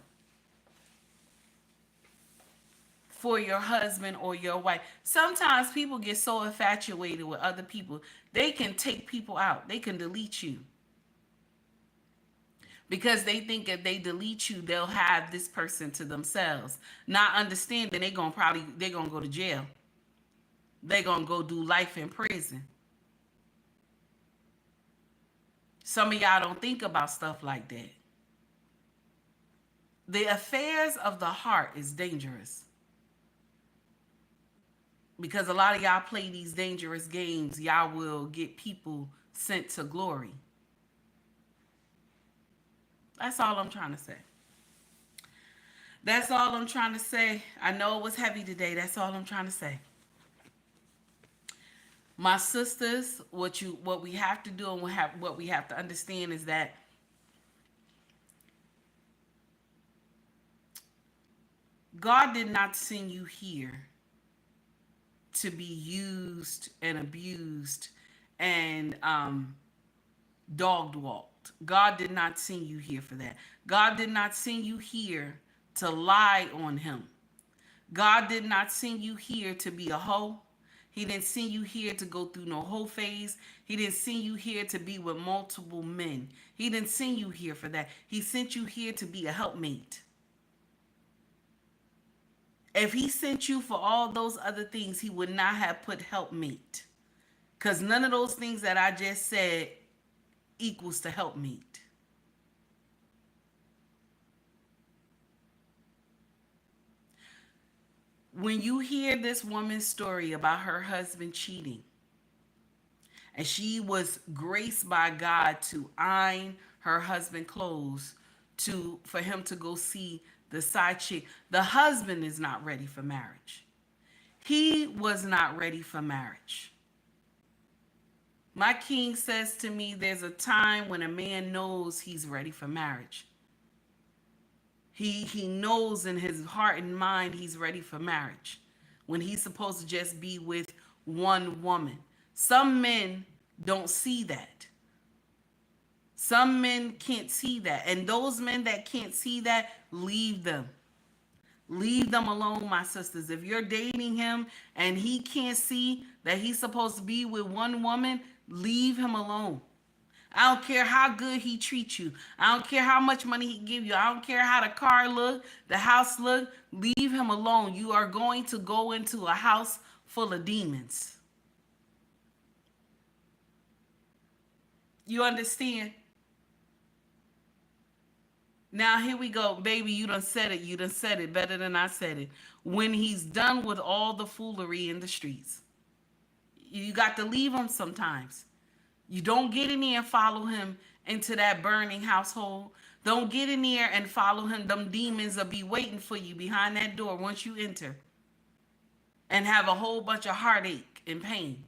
for your husband or your wife. Sometimes people get so infatuated with other people, they can take people out. They can delete you. Because they think if they delete you, they'll have this person to themselves. Not understanding they're gonna go to jail. They're gonna go do life in prison. Some of y'all don't think about stuff like that. The affairs of the heart is dangerous. Because a lot of y'all play these dangerous games, y'all will get people sent to glory. That's all I'm trying to say. That's all I'm trying to say. I know it was heavy today. That's all I'm trying to say. My sisters, what we have to do and what we have to understand is that God did not send you here to be used and abused and dogged walked. God did not send you here for that. God did not send you here to lie on him. God did not send you here to be a hoe. He didn't send you here to go through no hoe phase. He didn't send you here to be with multiple men. He didn't send you here for that. He sent you here to be a helpmate. If he sent you for all those other things, he would not have put helpmate. Because none of those things that I just said equals to helpmate. When you hear this woman's story about her husband cheating, and she was graced by God to iron her husband clothes for him to go see the side chick. The husband is not ready for marriage. He was not ready for marriage. My king says to me, there's a time when a man knows he's ready for marriage. He knows in his heart and mind he's ready for marriage, when he's supposed to just be with one woman. Some men don't see that. Some men can't see that. And those men that can't see that, leave them. Leave them alone, my sisters. If you're dating him and he can't see that he's supposed to be with one woman, leave him alone. I don't care how good he treats you. I don't care how much money he give you. I don't care how the car look, the house look. Leave him alone. You are going to go into a house full of demons. You understand? Now here we go. Baby, you done said it. You done said it better than I said it. When he's done with all the foolery in the streets, you got to leave him sometimes. You don't get in there and follow him into that burning household. Don't get in there and follow him. Them demons will be waiting for you behind that door once you enter, and have a whole bunch of heartache and pain.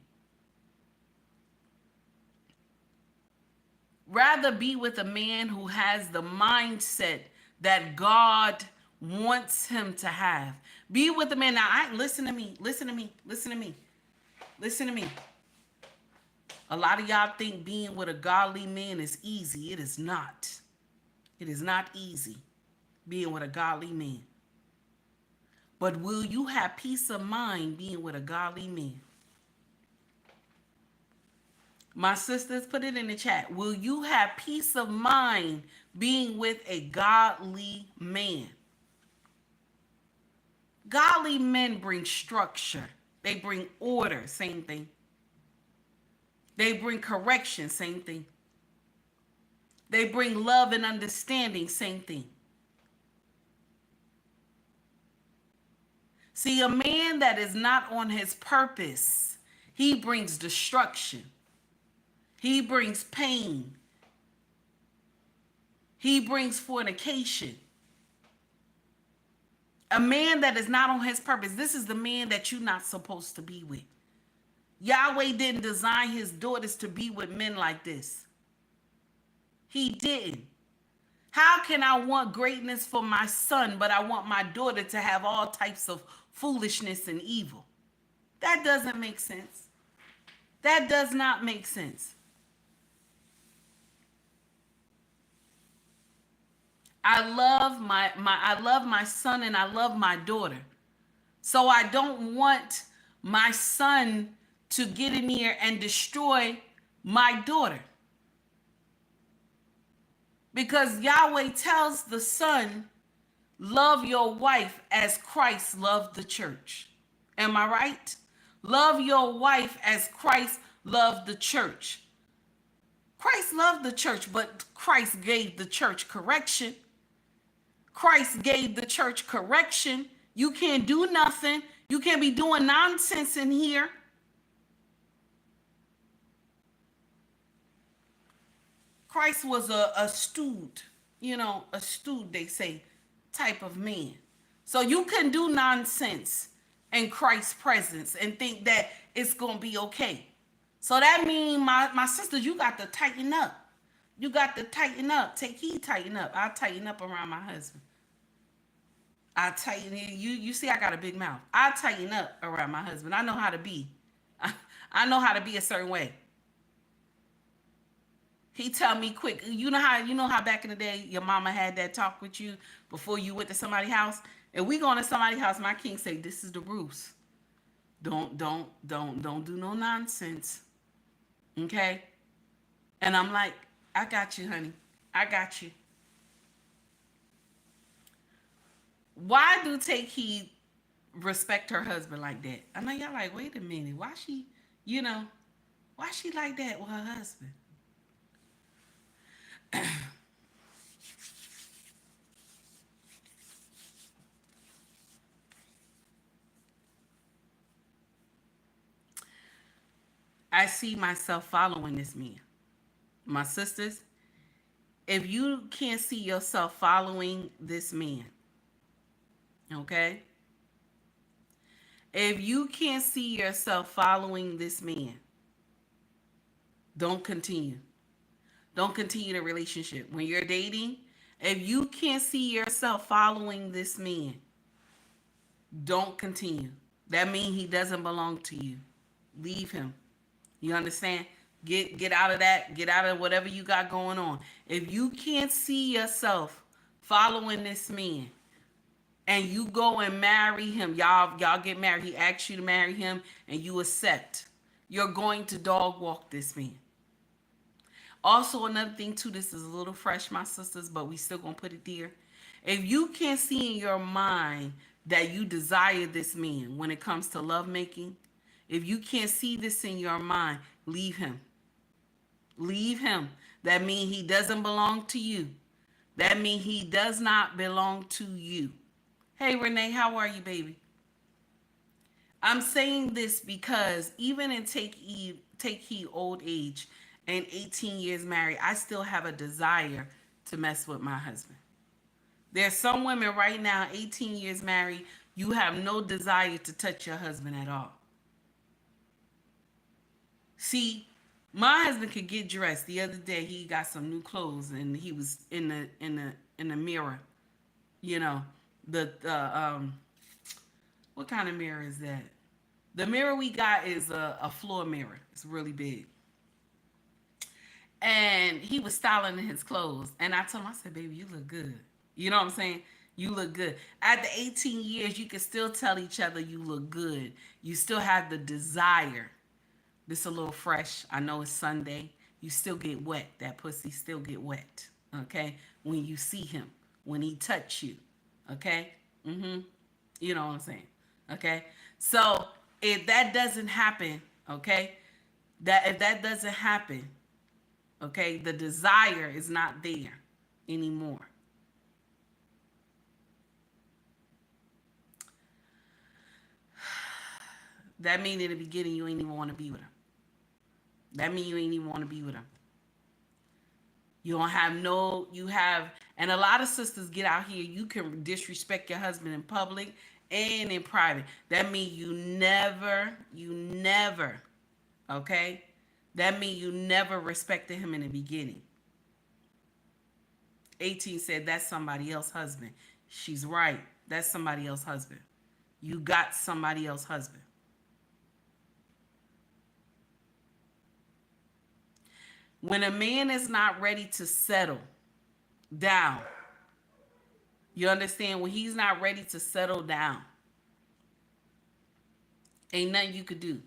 Rather be with a man who has the mindset that God wants him to have. Be with a man. Now, listen to me. Listen to me. Listen to me. Listen to me. A lot of y'all think being with a godly man is easy. It is not. It is not easy being with a godly man. But will you have peace of mind being with a godly man? My sisters, put it in the chat. Will you have peace of mind being with a godly man? Godly men bring structure. They bring order, same thing. They bring correction, same thing. They bring love and understanding, same thing. See, a man that is not on his purpose, he brings destruction. He brings pain. He brings fornication. A man that is not on his purpose, this is the man that you're not supposed to be with. Yahweh didn't design his daughters to be with men like this. He didn't. How can I want greatness for my son, but I want my daughter to have all types of foolishness and evil? That doesn't make sense. That does not make sense. I love my son and I love my daughter. So I don't want my son to get in here and destroy my daughter. Because Yahweh tells the son, love your wife as Christ loved the church. Am I right? Love your wife as Christ loved the church. Christ loved the church, but Christ gave the church correction. Christ gave the church correction. You can't do nothing. You can't be doing nonsense in here. Christ was a stewed, a stewed, they say, type of man. So you can do nonsense in Christ's presence and think that it's going to be okay. So that means, my sisters, you got to tighten up. You got to tighten up. Take heed, tighten up. I'll tighten up around my husband. I tighten it. You see, I got a big mouth. I tighten up around my husband. I know how to be. I know how to be a certain way. He tell me quick. You know how back in the day your mama had that talk with you before you went to somebody's house. And we going to somebody's house. My king say, "This is the rules. Don't do no nonsense." Okay. And I'm like, I got you, honey. I got you. Why do Take Heed respect her husband like that? I know y'all like, wait a minute. Why she like that with her husband? I see myself following this man. My sisters, if you can't see yourself following this man, okay? If you can't see yourself following this man, don't continue. Don't continue the relationship. When you're dating, if you can't see yourself following this man, don't continue. That means he doesn't belong to you. Leave him. You understand? Get out of that. Get out of whatever you got going on. If you can't see yourself following this man and you go and marry him, y'all get married, he asks you to marry him and you accept, you're going to dog walk this man. Also, another thing too, this is a little fresh, my sisters, but we still gonna put it there. If you can't see in your mind that you desire this man when it comes to lovemaking, if you can't see this in your mind, leave him. Leave him. That means he doesn't belong to you. That means he does not belong to you. Hey, Renee, how are you, baby? I'm saying this because even in Take Heed old age and 18 years married, I still have a desire to mess with my husband. There's some women right now, 18 years married, you have no desire to touch your husband at all. See, My husband could get dressed. The other day he got some new clothes and he was in the mirror. You know, the what kind of mirror is that? The mirror we got is a floor mirror. It's really big. And he was styling in his clothes. And I told him, I said, baby, you look good. You know what I'm saying? You look good. At the 18 years, you can still tell each other you look good. You still have the desire. This a little fresh. I know it's Sunday. You still get wet. That pussy still get wet. Okay? When you see him. When he touch you. Okay? You know what I'm saying? Okay? So if that doesn't happen, okay? If that doesn't happen, okay, the desire is not there anymore. That means in the beginning you ain't even want to be with him. That means you ain't even want to be with him. You don't have no, you have, and a lot of sisters get out here, you can disrespect your husband in public and in private. That means you never, okay? That means you never respected him in the beginning. 18 said, that's somebody else's husband. She's right. That's somebody else's husband. You got somebody else's husband. When a man is not ready to settle down, you understand? When he's not ready to settle down, ain't nothing you could do.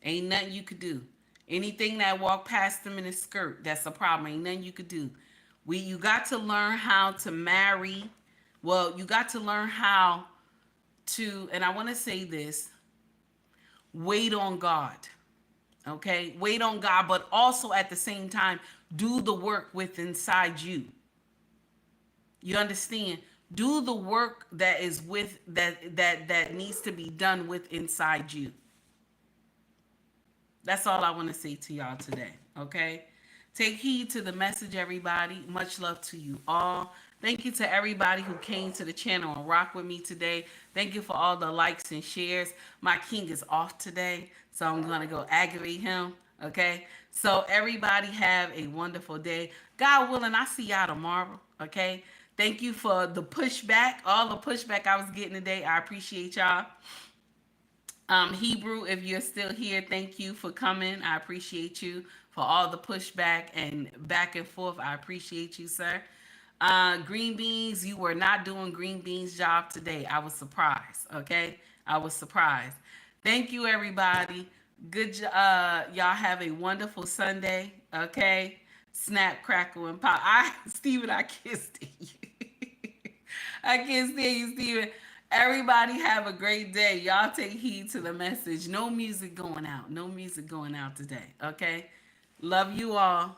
Ain't nothing you could do. Anything that walk past him in his skirt, that's a problem. Ain't nothing you could do. You got to learn how to marry. Well, you got to learn how to, and I want to say this, wait on God. Okay? Wait on God, but also at the same time, do the work with inside you. You understand? Do the work that is with that needs to be done with inside you. That's all I want to say to y'all today. Okay? Take heed to the message, everybody. Much love to you all. Thank you to everybody who came to the channel and rock with me today. Thank you for all the likes and shares. My king is off today, so I'm going to go aggravate him. Okay? So everybody have a wonderful day. God willing, I'll see y'all tomorrow. Okay? Thank you for the pushback, all the pushback I was getting today. I appreciate y'all. Hebrew, if you're still here, thank you for coming. I appreciate you for all the pushback and back and forth. I appreciate you, sir. Green beans, you were not doing green beans job today. I was surprised. Okay, I was surprised. Thank you, everybody. Good. Y'all have a wonderful Sunday. Okay. Snap, crackle, and pop. Steven, I can't stand you. I can't stand you, Steven. Everybody have a great day. Y'all take heed to the message. No music going out. No music going out today. Okay? Love you all.